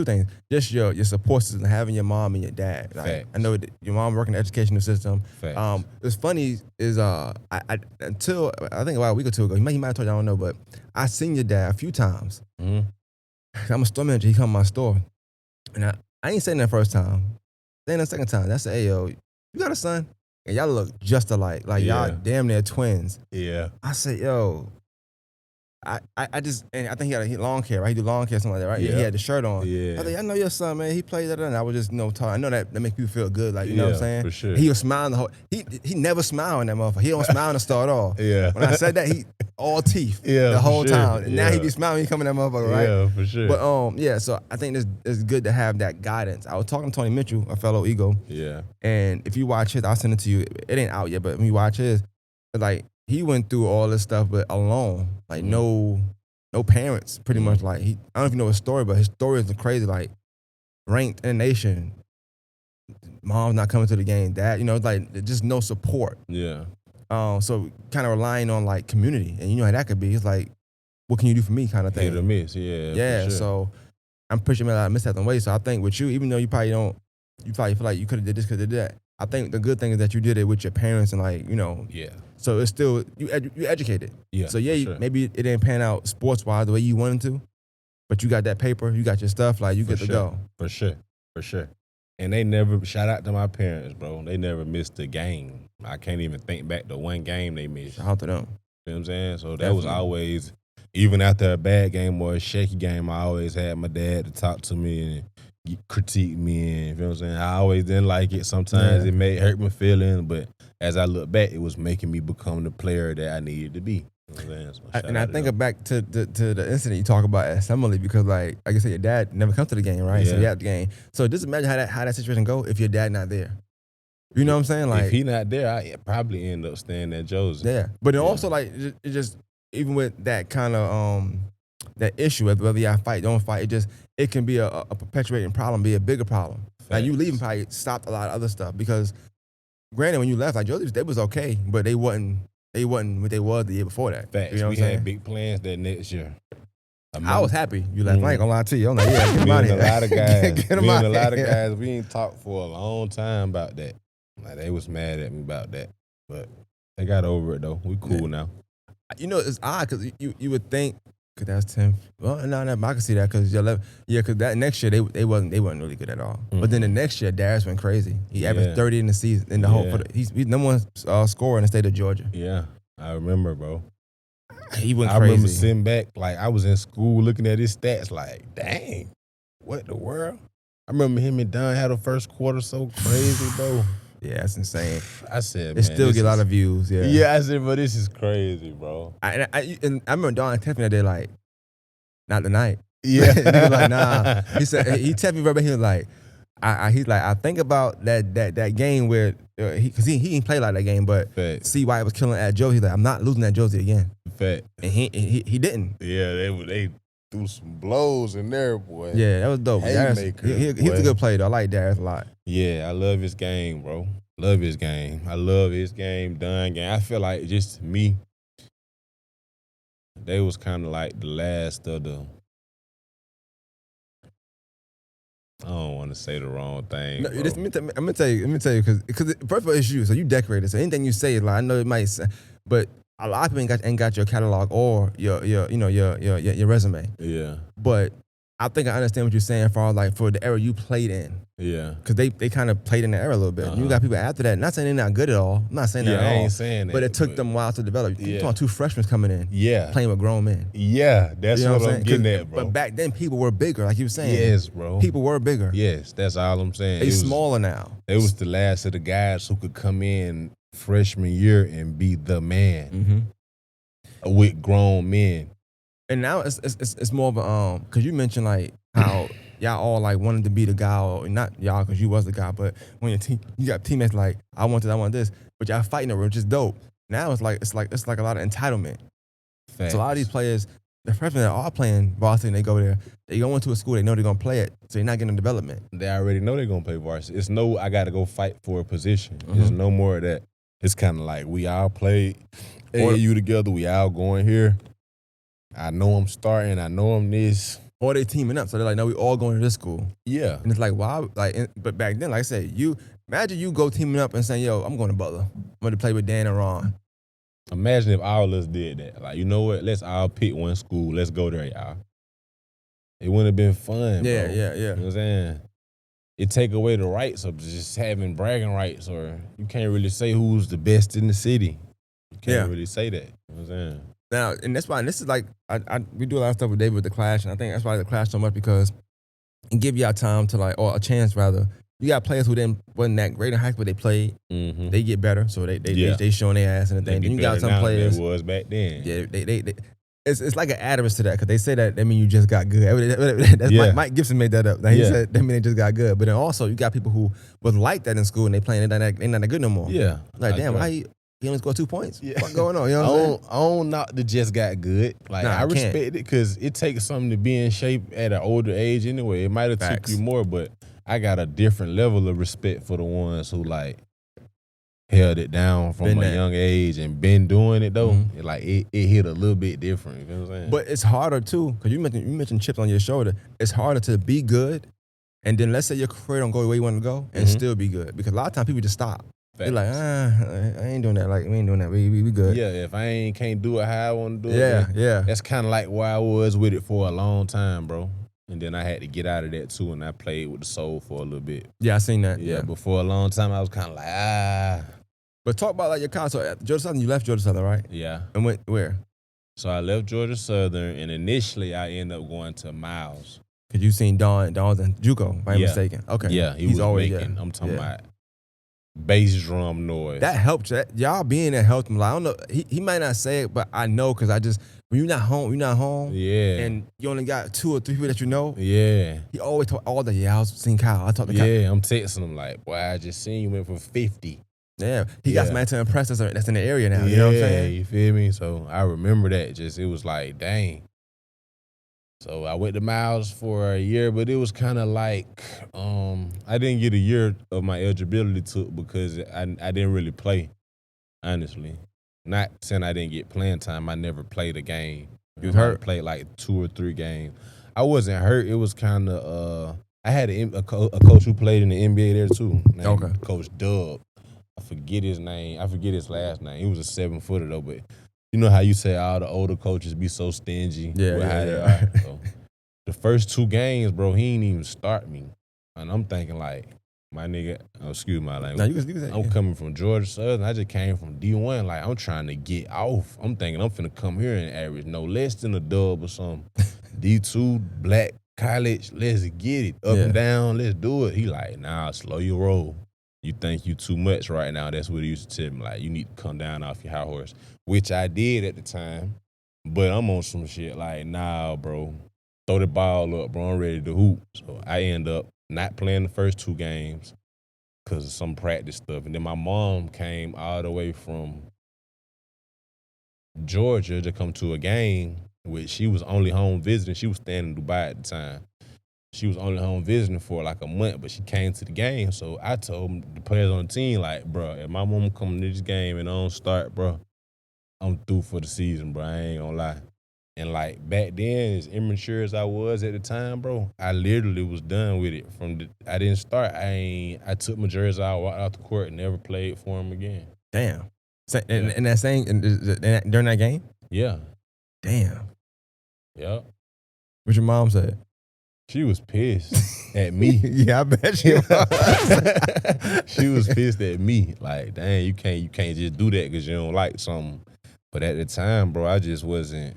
things. Just your support system, having your mom and your dad. Like, I know that your mom working in the educational system. Facts. It's funny is until I think about a week or 2 ago, he might have told you, I don't know, but I seen your dad a few times. Mm-hmm. I'm a store manager. He come to my store, and I ain't saying that first time. Then the second time, that's hey yo, you got a son? And y'all look just alike. Like, y'all damn near twins. Yeah. I said, yo. I just, and I think he had a lawn care, right? He do lawn care, something like that, right? Yeah. He had the shirt on. Yeah. I think, I know your son, man. He played that, and I was just, talking. I know that makes people feel good, like, you know what I'm saying? For sure. He was smiling the whole, he never smiled in that motherfucker. He don't smile to start off. Yeah. When I said that, all teeth Yeah, the for whole sure. time. And now he Yeah. be smiling when he coming that motherfucker, right? Yeah, for sure. But yeah, so I think it's good to have that guidance. I was talking to Tony Mitchell, a fellow Eagle, Yeah. and if you watch his, I'll send it to you. It ain't out yet, but when you watch his, it's like he went through all this stuff, but alone, like no parents, pretty much. Like I don't know if you know his story, but his story is crazy. Like ranked in the nation, mom's not coming to the game, dad, it's like just no support. Yeah. So kind of relying on like community, and you know how that could be. It's like, what can you do for me, kind of thing. Hit or miss, yeah. Yeah, For sure. so I'm pretty sure I missed that in ways. So I think with you, even though you probably feel like you could have did this, could have did that. I think the good thing is that you did it with your parents and like, Yeah. So it's still, you educated. Yeah. So yeah, for sure. maybe it didn't pan out sports-wise the way you wanted to, but you got that paper, you got your stuff, like you For get to sure. go. For sure. For sure. And they never, shout out to my parents, bro. They never missed a game. I can't even think back to one game they missed. Shout out to them. You know what I'm saying? So that was Definitely. always, even after a bad game or a shaky game, I always had my dad to talk to me and critique me. And, you know what I'm saying? I always didn't like it. Sometimes it may hurt my feelings, but as I look back, it was making me become the player that I needed to be. You know what I'm saying? So And I think back to the incident you talk about at assembly, because like I said, your dad never come to the game, right? So you Yeah. at the game. So just imagine how that situation go if your dad not there. You know what I'm saying? Like, if he not there, I probably end up staying at Josie. yeah. But then also like it just even with that kind of that issue, whether y'all fight, don't fight, it can be a perpetuating problem, be a bigger problem. Like you leaving probably stopped a lot of other stuff, because granted when you left, like Josie, they was okay, but they wasn't what they was the year before that. Facts. You know what We I'm saying? had big plans that next year. I was happy you left. I ain't gonna lie to you. I'm like, yeah, get him Me out and of a here. lot of guys, Get him me out and a lot of here. guys, we ain't talked for a long time about that. Like they was mad at me about that, but they got over it though. We cool now. It's odd because you would think, because that's 10. Well, no, I can see that because because that next year they wasn't really good at all. But then the next year, Darius went crazy. He averaged 30 in the season in the whole. He's number one scorer in the state of Georgia. Yeah, I remember, bro. He went I crazy. remember sitting back, like I was in school looking at his stats, like, dang, what the world? I remember him and Don had a first quarter so crazy, bro. Yeah, that's insane. I said, It still get a lot of views. Yeah. Yeah, I said, but this is crazy, bro. And I remember Don texted me that day like, not tonight. Yeah, He was like, nah. He said he texted me verbatim. He was like, he's like, I think about that game where because he didn't play like that game, but Fact. see why it was killing at Josie. He's like, I'm not losing at Josie again. Fact. And he didn't. Yeah, they threw some blows in there, boy. Yeah, that was dope. Haymaker, He's a good player though. I like Darius a lot. Yeah, I love his game, bro. Love his game. I love his game, Dunn game. I feel like just me, they was kind of like the last of the, I don't want to say the wrong thing. No, bro. I'm gonna tell you because first of all, it's you. So you decorated. So anything you say, like I know it might, but a lot of people ain't got your catalog or your resume. Yeah, But I think I understand what you're saying for the era you played in. yeah. Because they kind of played in the era a little bit. You got people after that. Not saying they're not good at all. I'm not saying that Yeah, at I all. ain't saying that. But it took them a while to develop. You're talking 2 freshmen coming in, Yeah, playing with grown men. yeah. That's You know what I'm I'm saying? getting at, bro. But back then, people were bigger, like you were saying. Yes, bro. People were bigger. Yes, that's all I'm saying. They smaller now. They was the last of the guys who could come in freshman year and be the man with grown men. And now it's more of a because you mentioned like how y'all all like wanted to be the guy, or not y'all because you was the guy, but when you got teammates like I want this, but y'all fighting over it, which is dope. Now it's like a lot of entitlement. Facts. So a lot of these players, the freshmen that are playing varsity, and they go there, they go into a school, they know they're gonna play it, so they're not getting development. They already know they're gonna play varsity. It's no, I got to go fight for a position. There's no more of that. It's kind of like we all played AAU together. We all going here. I know I'm starting. I know I'm this. Or they teaming up, so they're like, no, we all going to this school. Yeah. And it's like, why? But back then, like I said, imagine you go teaming up and saying, yo, I'm going to Butler. I'm going to play with Dan and Ron. Imagine if all of us did that. Like, you know what? Let's all pick one school. Let's go there, y'all. It wouldn't have been fun, Yeah, bro. yeah. You know what I'm saying? It take away the rights of just having bragging rights, or you can't really say who's the best in the city. You can't really say that. You know what I'm saying? Now, and that's why, and this is like, we do a lot of stuff with David with the Clash, and I think that's why the Clash so much, because it give y'all time to like, or a chance rather, You got players who wasn't that great in high school, but they played. Mm-hmm. They get better, so they showing their ass and the They thing. be Then you got better some now players. than it was back then. Yeah, they it's like an adderist to that because they say that mean you just got good. That's Yeah. Mike Gibson made that up. Now, he said that mean they just got good. But then also you got people who was like that in school and they playing they not that good no more. Yeah. Like damn, why he only scored 2 points? Yeah. What's going on? You know what I'm saying? I don't knock the just got good. Like Nah, I I respect can't. it because it takes something to be in shape at an older age anyway. It might have took Facts. you more, but I got a different level of respect for the ones who like held it down from a young age and been doing it though. Mhm. It hit a little bit different. You know what I'm saying? But it's harder too because you mentioned chips on your shoulder. It's harder to be good, and then let's say your career don't go the way you want to go, and still be good. Because a lot of times people just stop. They're like, I ain't doing that. Like we ain't doing that. We good. Yeah, if I can't do it how I want to do it. Yeah. That's kind of like where I was with it for a long time, bro. And then I had to get out of that too, and I played with the soul for a little bit. Yeah, I seen that. Yeah, but for a long time I was kind of like But talk about like your college. So at Georgia Southern, you left Georgia Southern, right? Yeah. And went where? So I left Georgia Southern, and initially I ended up going to Miles. Cause you seen Dawn's in JUCO, if I'm mistaken. Okay. Yeah, he's always making. I'm talking about bass drum noise. That helped. Y'all being there helped him. Like, I don't know. He might not say it, but I know because when you're not home. Yeah. And you only got 2 or 3 people that you know. Yeah. He always told all the I was seeing Kyle. I talked to Kyle. Yeah, I'm texting him like, boy, I just seen you went for 50. Yeah, he got somebody to impress us that's in the area now. You know what I'm saying? You feel me? So I remember that. It was like, dang. So I went to Miles for a year, but it was kind of like I didn't get a year of my eligibility took because I didn't really play, honestly. Not saying I didn't get playing time. I never played a game. You was hurt? I played like 2 or 3 games. I wasn't hurt. It was kind of I had a coach who played in the NBA there too. Named Coach Dub. I forget his name. I forget his last name. He was a 7-footer though, but you know how you say all the older coaches be so stingy with how they are. So the first 2 games, bro, he ain't even start me. And I'm thinking like, my nigga, excuse my language. No, you can say I'm coming from Georgia Southern. I just came from D1. Like, I'm trying to get off. I'm thinking I'm finna come here and average no less than a dub or something. D2, black college, let's get it. Up and down, let's do it. He like, nah, slow your roll. You think you too much right now. That's what he used to tell me. Like, you need to come down off your high horse, which I did at the time. But I'm on some shit like, nah, bro. Throw the ball up, bro. I'm ready to hoop. So I end up not playing the first 2 games because of some practice stuff. And then my mom came all the way from Georgia to come to a game, which she was only home visiting. She was staying in Dubai at the time. She was only home visiting for like a month, but she came to the game. So I told the players on the team, like, bro, if my mom come to this game and I don't start, bro, I'm through for the season, bro. I ain't gonna lie. And like back then, as immature as I was at the time, bro, I literally was done with it. I didn't start. I took my jersey out, walked out the court, and never played for him again. Damn. And that saying during that game? Yeah. Damn. Yep. What your mom said? She was pissed at me. Yeah, I bet she was. She was pissed at me. Like, dang, you can't just do that because you don't like something. But at the time, bro, I just wasn't.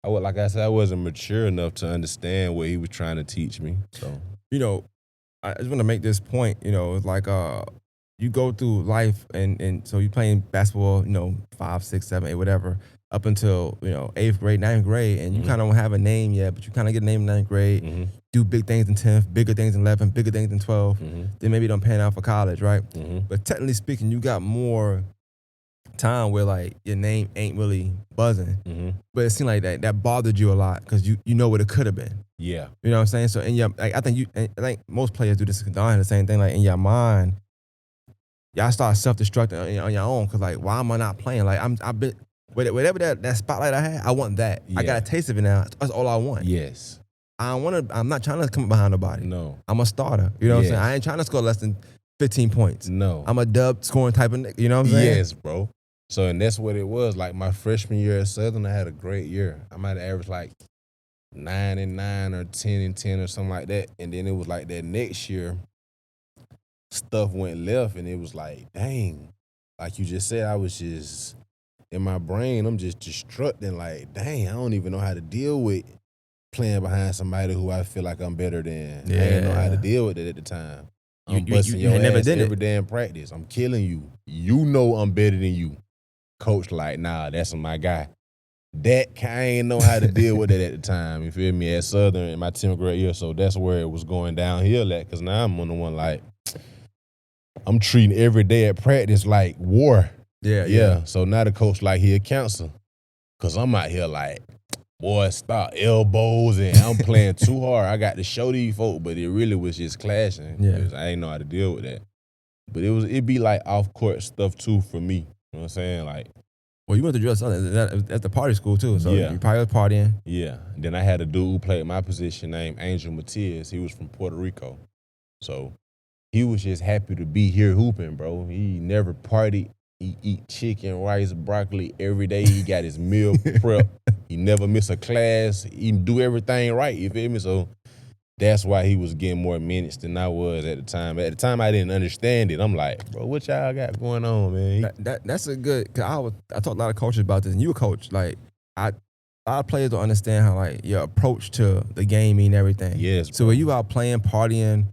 Like I said, I wasn't mature enough to understand what he was trying to teach me. So, you know, I just want to make this point. You know, it's like you go through life and so you playing basketball. You know, 5, 6, 7, 8, whatever, up until 8th grade, 9th grade, and you kind of don't have a name yet, but you kind of get a name in 9th grade. Do big things in 10th, bigger things in 11th, bigger things in 12th. Then maybe don't pan out for college, right? But technically speaking, you got more time where like your name ain't really buzzing, but it seemed like that bothered you a lot because you know what it could have been. Yeah, you know what I'm saying. So in your, like, I think most players do this. Don had the same thing. Like in your mind, y'all start self-destructing on your own because like, why am I not playing? Like I've been whatever that spotlight I had, I want that. I got a taste of it now. That's all I want. Yes. I'm not trying to come behind nobody. No. I'm a starter. You know what I'm saying? I ain't trying to score less than 15 points. No. I'm a dub scoring type of nigga. You know what I'm saying? Yes, bro. So, and that's what it was. Like, my freshman year at Southern, I had a great year. I might have averaged like 9-9 or 10-10 or something like that. And then it was like that next year, stuff went left, and it was like, dang. Like you just said, I was just, in my brain, I'm just destructing. Like, dang, I don't even know how to deal with playing behind somebody who I feel like I'm better than. I didn't know how to deal with it at the time. I'm busting you your had never ass done every it. day in practice. I'm killing you. You know I'm better than you. Coach like, nah, that's my guy. I ain't know how to deal with it at the time. You feel me? At Southern in my 10th grade year, so that's where it was going downhill at. Cause now I'm on the one like I'm treating every day at practice like war. Yeah. So now the coach like he a counselor. Cause I'm out here like, boy, stop elbows and I'm playing too hard. I got to show these folk, but it really was just clashing. Yeah. Cause I ain't know how to deal with that. But it'd be like off court stuff too for me. You know what I'm saying? Like, Well, you went to drill Southern at the party school too, so Yeah. you probably was partying. yeah. Then I had a dude who played my position named Angel Matias. He was from Puerto Rico. So he was just happy to be here hooping, bro. He never partied. He eat chicken, rice, broccoli every day. He got his meal prep. He never miss a class. He do everything right, you feel me? So that's why he was getting more minutes than I was at the time. At the time, I didn't understand it. I'm like, bro, what y'all got going on, man? That's a good. Cause I talked to a lot of coaches about this, and you a coach. Like a lot of players don't understand how like your approach to the game mean everything. Yes, So bro. when you out playing, partying,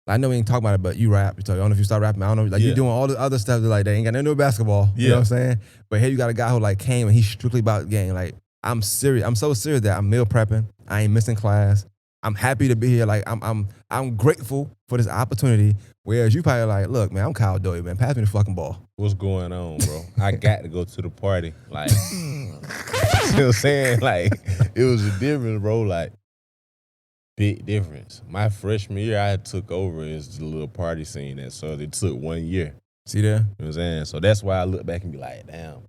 I know we ain't talking about it, but you rap. So I don't know if you start rapping. I don't know. Like Yeah. you're doing all the other stuff that like they ain't got nothing to do with basketball. You know what I'm saying? But here you got a guy who like came and he's strictly about the game. Like I'm serious. I'm so serious that I'm meal prepping. I ain't missing class. I'm happy to be here. Like I'm grateful for this opportunity. Whereas you probably like, look, man, I'm Kyle Doyle, man. Pass me the fucking ball. What's going on, bro? I got to go to the party. Like, you know what I'm saying? Like, it was a difference, bro. Like, big difference. My freshman year, I took over as the little party scene at so it took 1 year. See there? You know what I'm saying? So that's why I look back and be like, damn,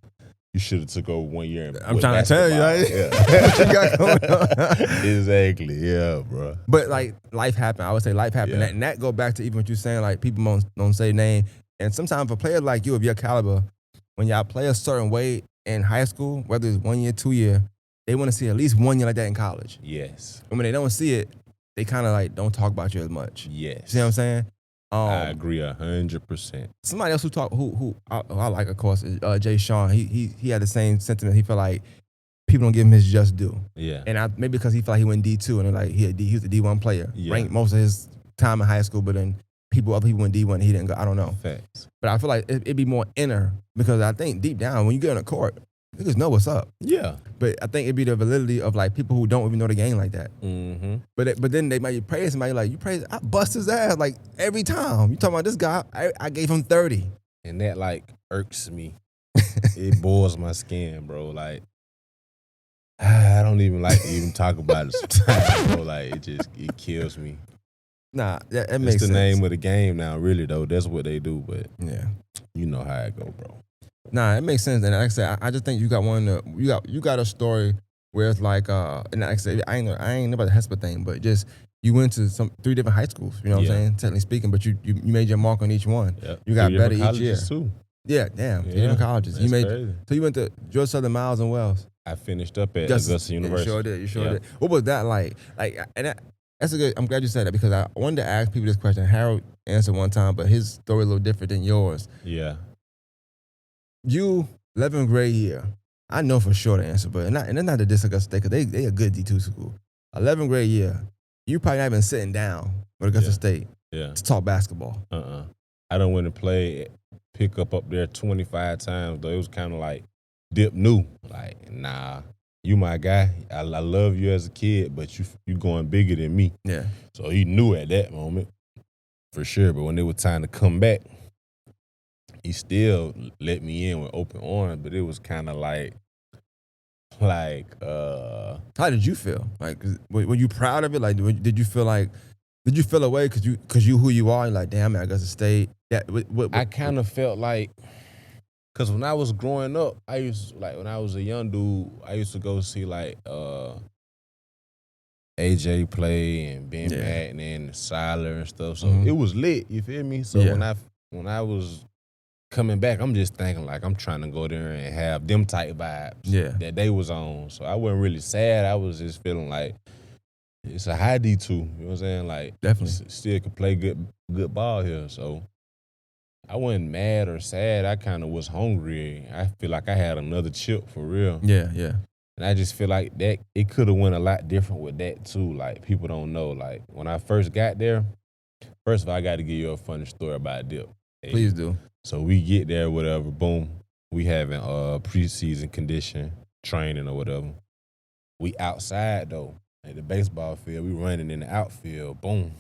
you should have took over 1 year. I'm trying to tell you, right? Yeah. What you got going on? Exactly, yeah, bro. But like life happened. I would say life happened. Yeah. And that go back to even what you're saying, like people don't say name. And sometimes for players like you of your caliber, when y'all play a certain way in high school, whether it's 1 year, 2 year, they want to see at least 1 year like that in college. Yes. And when they don't see it, they kind of like don't talk about you as much. Yes. See what I'm saying? I agree 100%. Somebody else who I like, of course, is Jay Sean. He had the same sentiment. He felt like people don't give him his just due. Yeah. And maybe because he felt like he went D2 and they're like he was a D1 player. Yeah. Ranked most of his time in high school, but then other people went D1 and he didn't go. I don't know. Facts. But I feel like it'd be more inner because I think deep down when you get on the court, niggas know what's up. Yeah. But I think it'd be the validity of like people who don't even know the game like that. Mm-hmm. But then they might praise somebody like, you praise, I bust his ass like every time. You talking about this guy, I gave him 30. And that like irks me. It boils my skin, bro. Like, I don't even like to even talk about it sometimes, bro. Like, it kills me. Nah, that It's makes the sense. name of the game now, really, though. That's what they do, but Yeah. you know how it go, bro. Nah, it makes sense. And like I said, I just think you got you got a story where it's like, and like I said, I ain't know about the Hesper thing, but just you went to 3 different high schools, you know what I'm Yeah. saying, technically speaking, but you made your mark on each one. Yep. You got 3 better different each year. colleges, too. Yeah, damn. 3 Yeah, different colleges. That's crazy. So you went to Georgia Southern, Miles, and Wells. I finished up at Just- Augusta University. You sure Yeah. did. What was that like? That's a good. I'm glad you said that because I wanted to ask people this question. Harold answered one time, but his story a little different than yours. Yeah. You 11th grade year. I know for sure the answer, but and it's not to diss Augusta State because they a good D2 school. 11th grade year, you probably not even sitting down with Augusta Yeah. State Yeah. to talk basketball. I done went and played pickup up there 25 times, though. It was kind of like dip new. Like, nah, you my guy. I love you as a kid, but you going bigger than me. Yeah. So he knew at that moment, for sure. But when it was time to come back, he still let me in with open arms. But it was kind of like, How did you feel? Like, were you proud of it? Like, did you feel away because you who you are? And like, damn, man, Augusta State. I kind of felt like, because when I was growing up, when I was a young dude, I used to go see like AJ play and Ben Madden and Siler and stuff. So it was lit, you feel me? So when I was coming back, I'm just thinking like I'm trying to go there and have them type vibes that they was on. So I wasn't really sad. I was just feeling like it's a high D2. You know what I'm saying? Like, definitely still could play good ball here. So I wasn't mad or sad. I kind of was hungry. I feel like I had another chip for real. Yeah. And I just feel like that it could have went a lot different with that too. Like, people don't know. Like, when I first got there, First of all, I got to give you a funny story about Dip. Please do. So we get there, whatever, boom. We having preseason condition training or whatever. We outside though, at the baseball field. We running in the outfield, boom.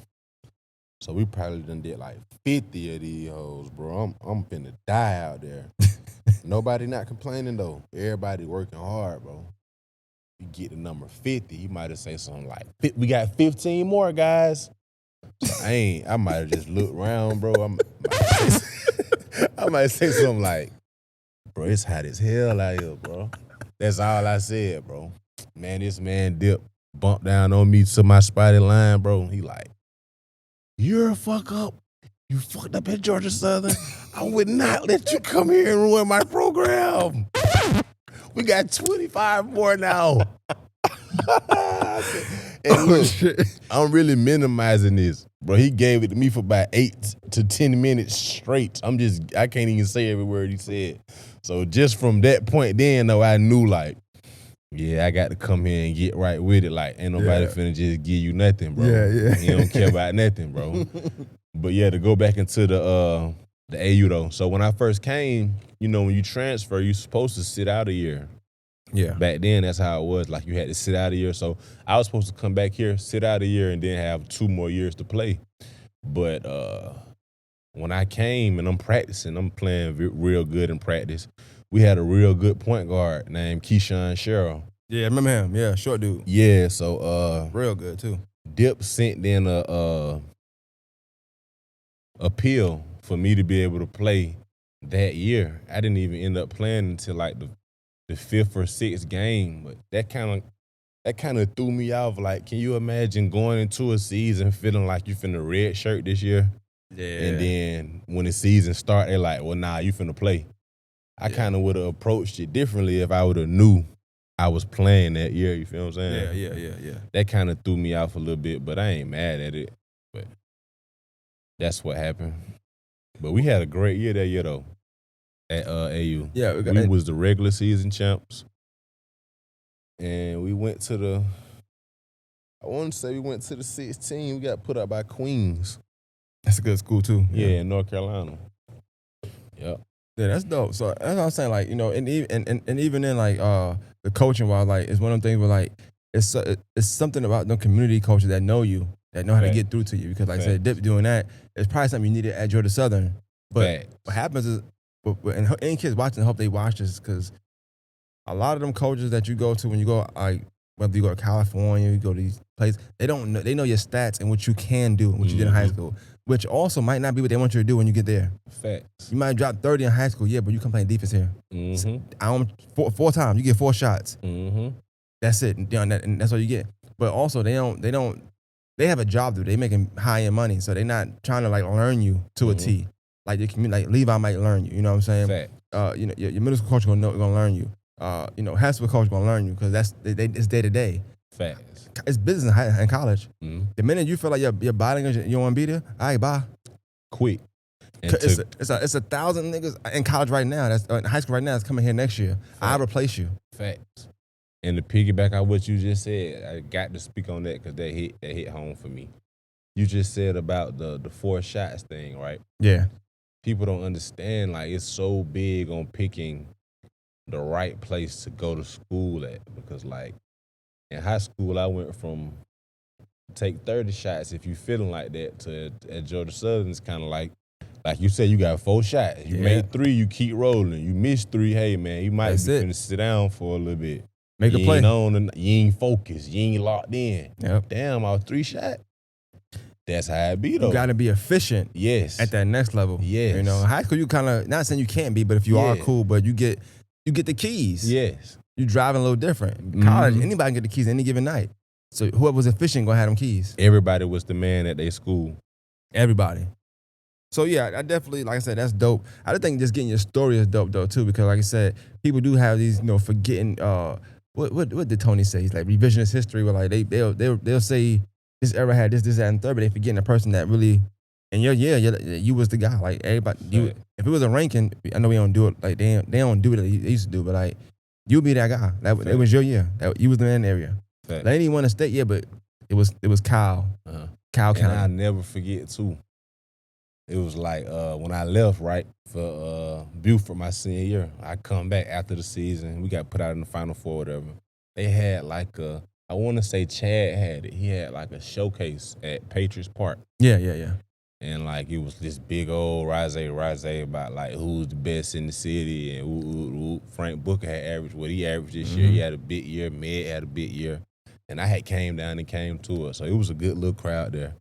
So we probably done did like 50 of these hoes, bro. I'm finna die out there. Nobody not complaining though. Everybody working hard, bro. You get to number 50, you might have say something like, we got 15 more guys. So I might have just looked around, bro. I might say something like, bro, it's hot as hell out here, bro. That's all I said, bro. Man, this man Dip bumped down on me to my spotted line, bro. He like, you're a fuck up. You fucked up at Georgia Southern. I would not let you come here and ruin my program. We got 25 more now. And look, I'm really minimizing this. Bro, he gave it to me for about 8 to 10 minutes straight. I can't even say every word he said. So just from that point then, though, I knew like, yeah, I got to come here and get right with it. Like, ain't nobody finna just give you nothing, bro. Yeah. He don't care about nothing, bro. But yeah, to go back into the AU though. So when I first came, you know, when you transfer, you're supposed to sit out a year. Yeah. Back then, that's how it was. Like, you had to sit out a year. So I was supposed to come back here, sit out a year, and then have 2 more years to play. But when I came and I'm practicing, I'm playing real good in practice. We had a real good point guard named Keyshawn Sherrill. Yeah, I remember him. Yeah, short dude. Yeah, so real good too. Dip sent in a appeal for me to be able to play that year. I didn't even end up playing until like the 5th or 6th game, but that kind of threw me off. Like, can you imagine going into a season feeling like you finna red shirt this year? Yeah. And then when the season start, they're like, well, nah, you finna play. I kind of would have approached it differently if I would have knew I was playing that year. You feel what I'm saying? Yeah. That kind of threw me off a little bit, but I ain't mad at it. But that's what happened. But we had a great year that year, though, at AU. Yeah. We was the regular season champs. And we went to I want to say we went to the 16. We got put up by Queens. That's a good school too. Yeah, in North Carolina. Yep. Yeah, that's dope. So that's what I'm saying. Like, you know, and even in like the coaching, while like it's one of them things where like it's something about the community coaches that know you, that know how to get through to you. Because like I said, Dip doing that, it's probably something you needed at Georgia Southern. But what happens is, and any kids watching, I hope they watch this, because a lot of them coaches that you go to when you go, like whether you go to California, you go to these places, they don't know, they know your stats and what you can do and what you did in high school, which also might not be what they want you to do when you get there. Facts. You might drop 30 in high school, yeah, but you come play defense here. Mm-hmm. Four times, you get 4 shots. Mm-hmm. That's it, and that's all you get. But also, they they have a job to do. They making high-end money, so they're not trying to like learn you to a T. Like your community, like Levi might learn you. You know what I'm saying? Facts. You know, your middle school coach gonna learn you. You know, high school coach gonna learn you, because it's day to day. Facts. It's business in college. Mm-hmm. The minute you feel like you're biting, you don't want to be there, all right, bye. Quick. It's 1,000 niggas in college right now. That's in high school right now. That's coming here next year. I'll replace you. Facts. And to piggyback on what you just said, I got to speak on that because that hit home for me. You just said about the 4 shots thing, right? Yeah. People don't understand, like, it's so big on picking the right place to go to school at, because like in high school I went from take 30 shots if you feeling like that to at Georgia Southern it's kind of like you said, you got 4 shots. You made 3, you keep rolling. You missed 3, hey man, you might be finna sit down for a little bit. Make a play. You ain't focused. You ain't locked in. Yep. Damn, I was 3 shots. That's how it be though. You gotta be efficient. Yes. At that next level. Yes. You know, high school you kind of, not saying you can't be, but if you are cool, but you get the keys. Yes. You driving a little different. College, anybody can get the keys any given night. So whoever was efficient gonna have them keys. Everybody was the man at their school. Everybody. So yeah, I definitely, like I said, that's dope. I just think just getting your story is dope though too, because like I said, people do have these, you know, forgetting. What did Tony say? He's like revisionist history, where like they'll say this era had this, that, and third, but they forgetting the person that really. And you was the guy. Like everybody, if it was a ranking, I know we don't do it. Like they don't do it like they used to do, but like you be that guy. It was your year. You was the man in the area. They didn't want to state, but it was Kyle. Uh-huh. Kyle and County. I'll never forget too. it was like when I left, right, for Buford my senior year, I come back after the season. We got put out in the Final Four, whatever. They had like I want to say Chad had it. He had like a showcase at Patriots Park. Yeah, yeah, yeah. And like it was this big old rise about like who's the best in the city and Frank Booker had averaged what he averaged this year. He had a big year. Med had a big year, and I had came down and came to it, so it was a good little crowd there.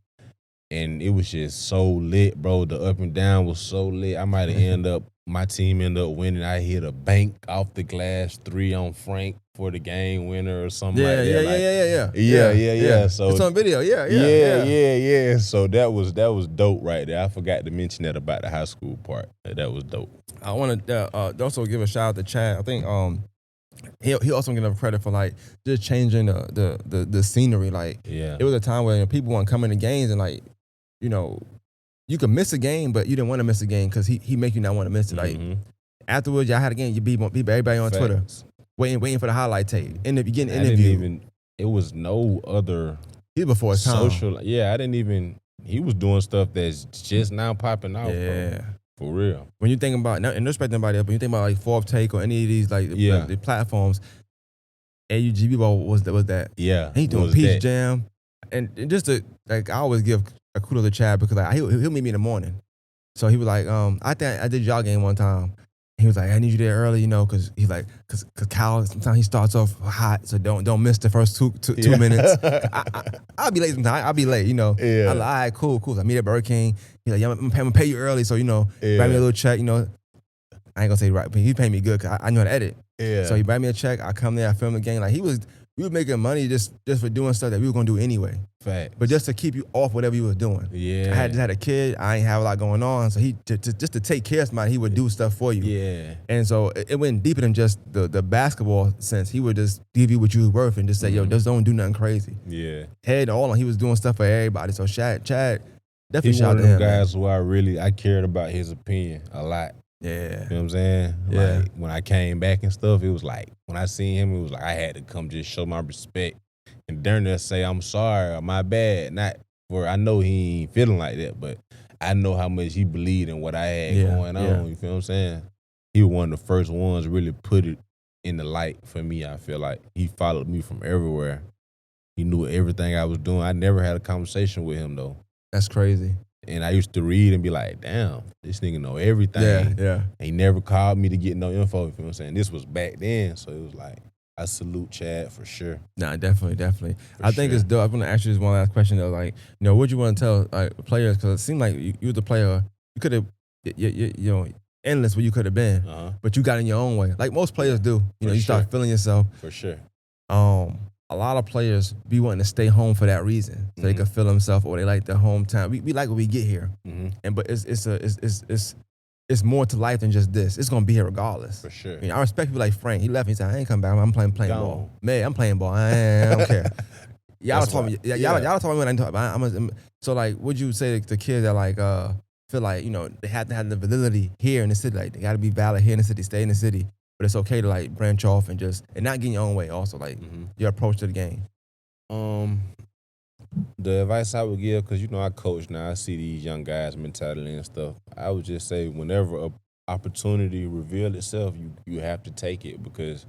And it was just so lit, bro. The up and down was so lit. I might have my team ended up winning. I hit a bank off the glass 3 on Frank for the game winner or something like that. Yeah. So it's on video. Yeah. So that was dope right there. I forgot to mention that about the high school part. That was dope. I want to also give a shout out to Chad. I think he also get enough credit for like just changing the scenery. Like it was a time where people weren't coming to games and like you could miss a game, but you didn't want to miss a game because he make you not want to miss it. Like afterwards, y'all had a game, you beat everybody on Twitter, waiting for the highlight tape. In the beginning interview, it was no other. He before his time. Social. Yeah, I didn't even. He was doing stuff that's just now popping out. Yeah. Bro. For real. When you think about, and no respect nobody else, but you think about like Fourth Take or any of these like the platforms, AUGB ball was that. Yeah. And he doing Peach Jam, and just to like I always give a kudos to Chad because like he'll meet me in the morning. So he was like, I think I did y'all game one time. He was like, I need you there early, because he's like, because Kyle sometimes he starts off hot, so don't miss the first two minutes. I'll be late sometimes. I'll be late, Yeah. I'm like, all right, cool. So I meet at Burger King. He's like, yeah, I'm gonna pay you early, so write me a little check. I ain't gonna say right, but he paid me good because I knew how to edit. Yeah. So he write me a check. I come there, I film the game. Like we was making money just for doing stuff that we were gonna do anyway. Fact. But just to keep you off whatever you was doing. Yeah. I just had a kid. I ain't have a lot going on. So he just to take care of somebody, he would do stuff for you. Yeah. And so it went deeper than just the basketball sense. He would just give you what you was worth and just say, yo, just don't do nothing crazy. Yeah. Head all on. He was doing stuff for everybody. So Chad definitely he shout out to him. One of them guys who I cared about his opinion a lot. Yeah. You know what I'm saying? Yeah. Like when I came back and stuff, it was like when I seen him, it was like I had to come just show my respect. And during that say, I'm sorry or my bad. Not for I know he ain't feeling like that, but I know how much he believed in what I had going on. You feel what I'm saying? He was one of the first ones to really put it in the light for me. I feel like he followed me from everywhere. He knew everything I was doing. I never had a conversation with him though. That's crazy. And I used to read and be like, damn, this nigga know everything. Yeah. He never called me to get no info, you feel what I'm saying? This was back then, so it was like, I salute Chad for sure. Nah, definitely. I think it's dope. I'm gonna ask you this one last question though. Like, what you want to tell like players? Because it seemed like you was the player. You could have, endless where you could have been, but you got in your own way, like most players do. You start feeling yourself. For sure. A lot of players be wanting to stay home for that reason, so they can feel themselves, or they like the hometown. We like when we get here, but it's more to life than just this. It's gonna be here regardless. For sure. I respect people like Frank. He left. He said, "I ain't come back. I'm playing ball. Man, I'm playing ball. I don't care." Y'all told me. Y'all told me when I talk about. So like, would you say to kids that like feel like they have to have the validity here in the city? Like they got to be valid here in the city. Stay in the city, but it's okay to like branch off and not get in your own way. Also, like your approach to the game. The advice I would give, because I coach now, I see these young guys' mentality and stuff. I would just say whenever an opportunity reveals itself, you have to take it because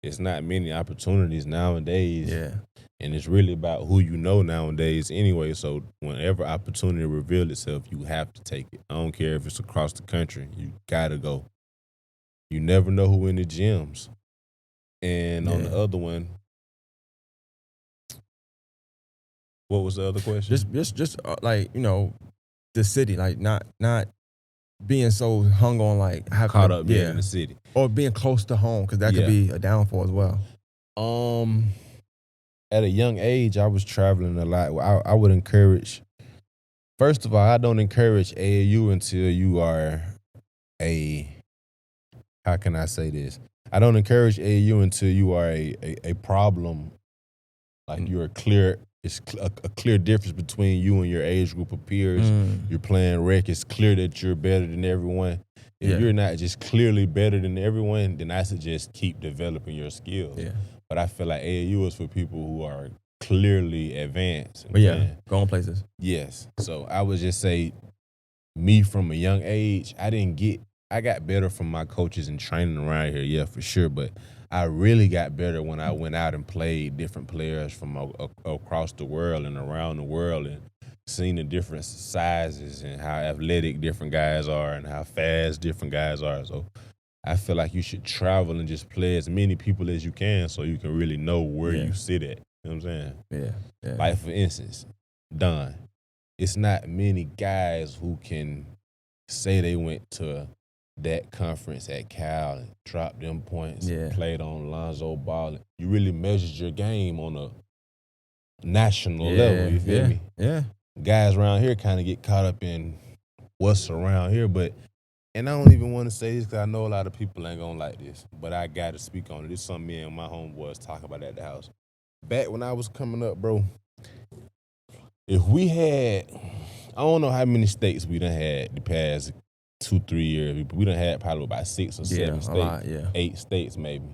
it's not many opportunities nowadays. Yeah. And it's really about who you know nowadays anyway. So whenever opportunity reveals itself, you have to take it. I don't care if it's across the country. You got to go. You never know who in the gyms. And on the other one, what was the other question? Just like the city, like not being so hung on like caught up being in the city or being close to home because that could be a downfall as well. At a young age, I was traveling a lot. I would encourage. First of all, I don't encourage AAU until you are how can I say this? I don't encourage AAU until you are a problem. Like you're it's a clear difference between you and your age group of peers. You're playing rec. It's clear that you're better than everyone. If you're not just clearly better than everyone, then I suggest keep developing your skills. Yeah. But I feel like AAU is for people who are clearly advanced. But going places. Yes. So I would just say me from a young age, I got better from my coaches and training around here, yeah, for sure. But I really got better when I went out and played different players from across the world and around the world and seen the different sizes and how athletic different guys are and how fast different guys are. So I feel like you should travel and just play as many people as you can so you can really know where you sit at. You know what I'm saying? Yeah. Like, for instance, Don. It's not many guys who can say they went to that conference at Cal and dropped them points and played on Lonzo Ball. You really measured your game on a national level, you feel me? Yeah. Guys around here kind of get caught up in what's around here, and I don't even want to say this because I know a lot of people ain't going to like this, but I got to speak on it. It's something me and my homeboys talk about at the house. Back when I was coming up, bro, if we had, I don't know how many states we done had the past 2-3 years, but we done had probably about 6 or 7 states, lot, 8 states maybe.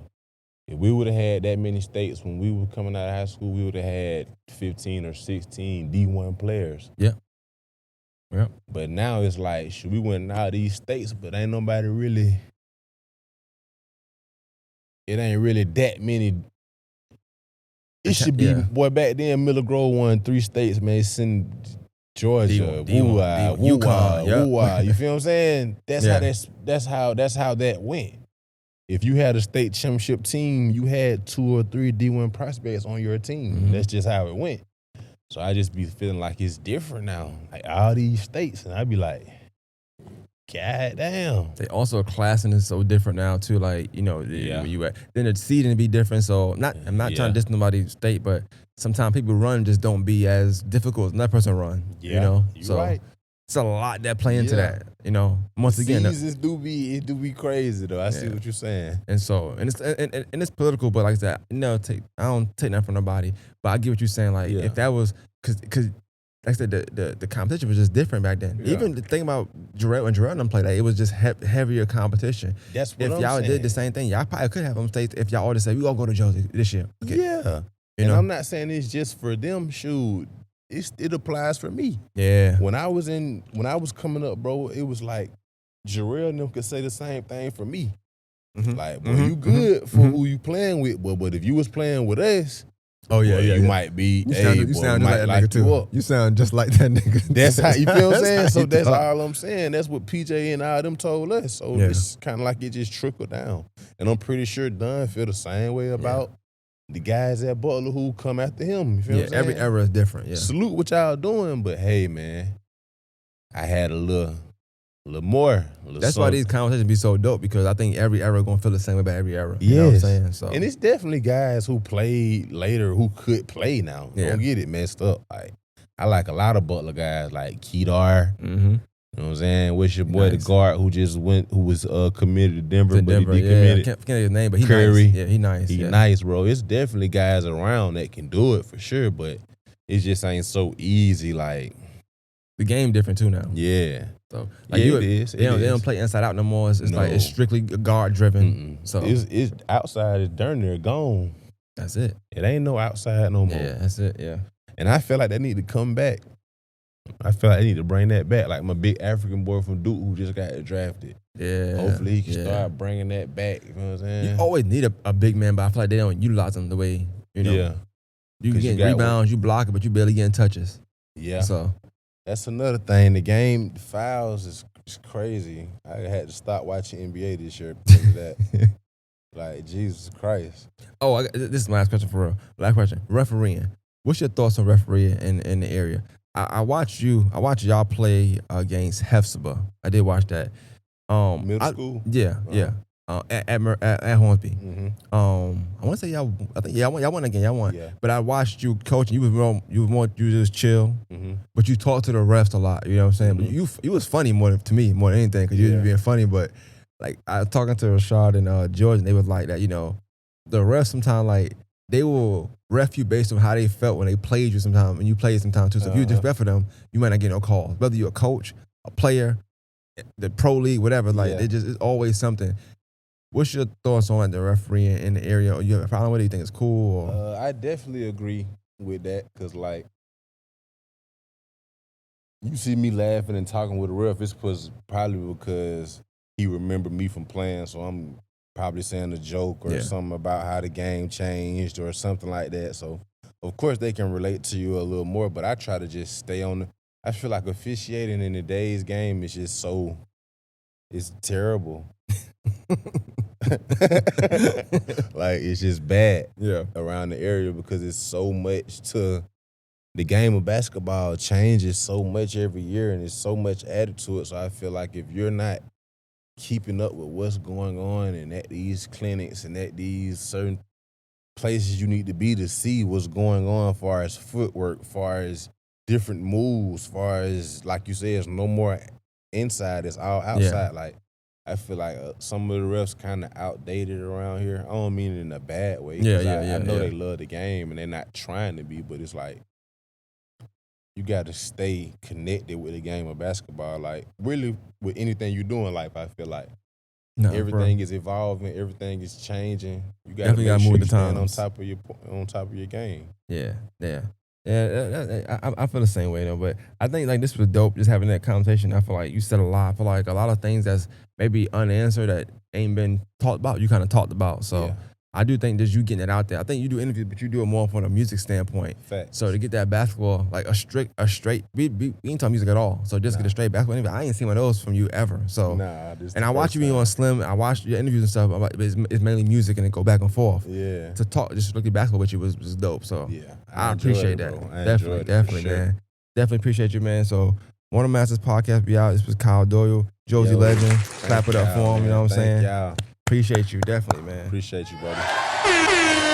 If we would have had that many states when we were coming out of high school, we would have had 15 or 16 D1 players. Yeah. But now it's like, we went out of these states, but ain't nobody really, it ain't really that many. It should be, boy, back then, Miller Grove won 3 states, man. Send Georgia, UConn, woo-ah. You feel what I'm saying? That's how that went. If you had a state championship team, you had 2 or 3 D1 prospects on your team. Mm-hmm. That's just how it went. So I just be feeling like it's different now, like all these states, and I be like, God damn. They also classing is so different now too. Like, you know, where you at. Then the seeding be different. So I'm not trying to diss nobody's state, but sometimes people run just don't be as difficult as that person run. Yeah, you know, so right. It's a lot that play into that. You know, once again, seasons do be crazy though. I see what you're saying. And so, and it's political, but like I said, I don't take nothing from nobody, but I get what you're saying. Like if that was because. Like I said, the competition was just different back then. Yeah. Even the thing about Jarrell and Jarrell them played, like, it was just heavier competition. That's what if I'm y'all saying. did the same thing, y'all probably could have them states if y'all all just said, we all go to Josie this year. Okay. Yeah. You know? I'm not saying it's just for them. Shoot, it applies for me. Yeah. When I was coming up, bro, it was like Jarrell and them could say the same thing for me. Mm-hmm. Like, boy, you good for who you playing with, but if you was playing with us, you might be. You sound just like that nigga too. You sound just like that nigga. That's how you feel what I'm saying. So that's all I'm saying. That's what PJ and all them told us. So it's kind of like it just trickled down. And I'm pretty sure Dunn feel the same way about the guys at Butler who come after him. You feel what I'm saying? Every era is different. Yeah. Salute what y'all doing, but hey, man, I had a little more. That's why these conversations be so dope, because I think every era gonna feel the same about every era. You Yes. know what I'm saying? So, and it's definitely guys who played later who could play now. Don't get it messed up. Like, I like a lot of Butler guys like Kedar. Mm-hmm. You know what I'm saying? What's your boy, the guard who just went, who was committed to Denver, but he decommitted? I can't forget his name, but he Curry. nice. Yeah, he nice. He nice, bro. It's definitely guys around that can do it for sure, but it just ain't so easy. Like, the game different too now. Yeah. So like it is. They don't play inside out no more. It's like it's strictly guard driven. So it's outside is darn near gone. That's it. It ain't no outside no more. Yeah, that's it. Yeah. And I feel like they need to come back. I feel like they need to bring that back. Like my big African boy from Duke who just got drafted. Yeah. Hopefully he can start bringing that back. You know what I'm saying? You always need a big man, but I feel like they don't utilize them the way, you know. Yeah. You get rebounds, you block it, but you barely getting touches. Yeah. So that's another thing. The game, the fouls is crazy. I had to stop watching NBA this year because of that. Like, Jesus Christ. Oh, this is my last question for real. Last question. Refereeing. What's your thoughts on refereeing in the area? I watched y'all play against Hephzibah. I did watch that. Middle school? Yeah, yeah. At Hornsby. Mm-hmm. I want to say y'all. I think y'all won again. Y'all won. Yeah. But I watched you coaching. You just chill. Mm-hmm. But you talked to the refs a lot. You know what I'm saying? Mm-hmm. But you was funny to me more than anything, because you was being funny. But like, I was talking to Rashad and George, and they was like that. You know, the refs sometimes, like, they will ref you based on how they felt when they played you sometimes, and you played sometimes too. So if you just ref for them, you might not get no calls. Whether you're a coach, a player, the pro league, whatever, like it's always something. What's your thoughts on the refereeing in the area? Or you have a problem with it? You think it's cool? Or? I definitely agree with that, because, like, you see me laughing and talking with the ref, it's probably because he remembered me from playing, so I'm probably saying a joke or something about how the game changed or something like that. So, of course, they can relate to you a little more, but I try to just stay on I feel like officiating in today's game is just it's terrible. Like, it's just bad around the area because it's so much to the game of basketball changes so much every year and there's so much added to it. So I feel like if you're not keeping up with what's going on and at these clinics and at these certain places you need to be to see what's going on as far as footwork, as far as different moves, as far as, like you said, it's no more inside, it's all outside. Like, I feel like some of the refs kind of outdated around here. I don't mean it in a bad way. I know they love the game and they're not trying to be, but it's like you got to stay connected with the game of basketball. Like, really, with anything you do in life, I feel like everything is evolving, everything is changing. You got to make sure you stand on top of your game. Yeah. I feel the same way though, but I think like this was dope. Just having that conversation. I feel like you said a lot. I feel like a lot of things that's maybe unanswered that ain't been talked about. You kind of talked about. So I do think just you getting it out there. I think you do interviews, but you do it more from a music standpoint. Facts. So to get that basketball, like a straight, we ain't talk music at all. So just get a straight basketball interview. I ain't seen one of those from you ever. So and I watch you on Slim. I watch your interviews and stuff. It's mainly music and it go back and forth. Yeah. To talk, just look at basketball with you was dope. So I appreciate that. Definitely, man. Definitely appreciate you, man. So Morning Masters podcast be out. This was Kyle Doyle, Josie Legend. Clap it up for him. You know what I'm saying? Y'all. Appreciate you, definitely, man. Appreciate you, brother.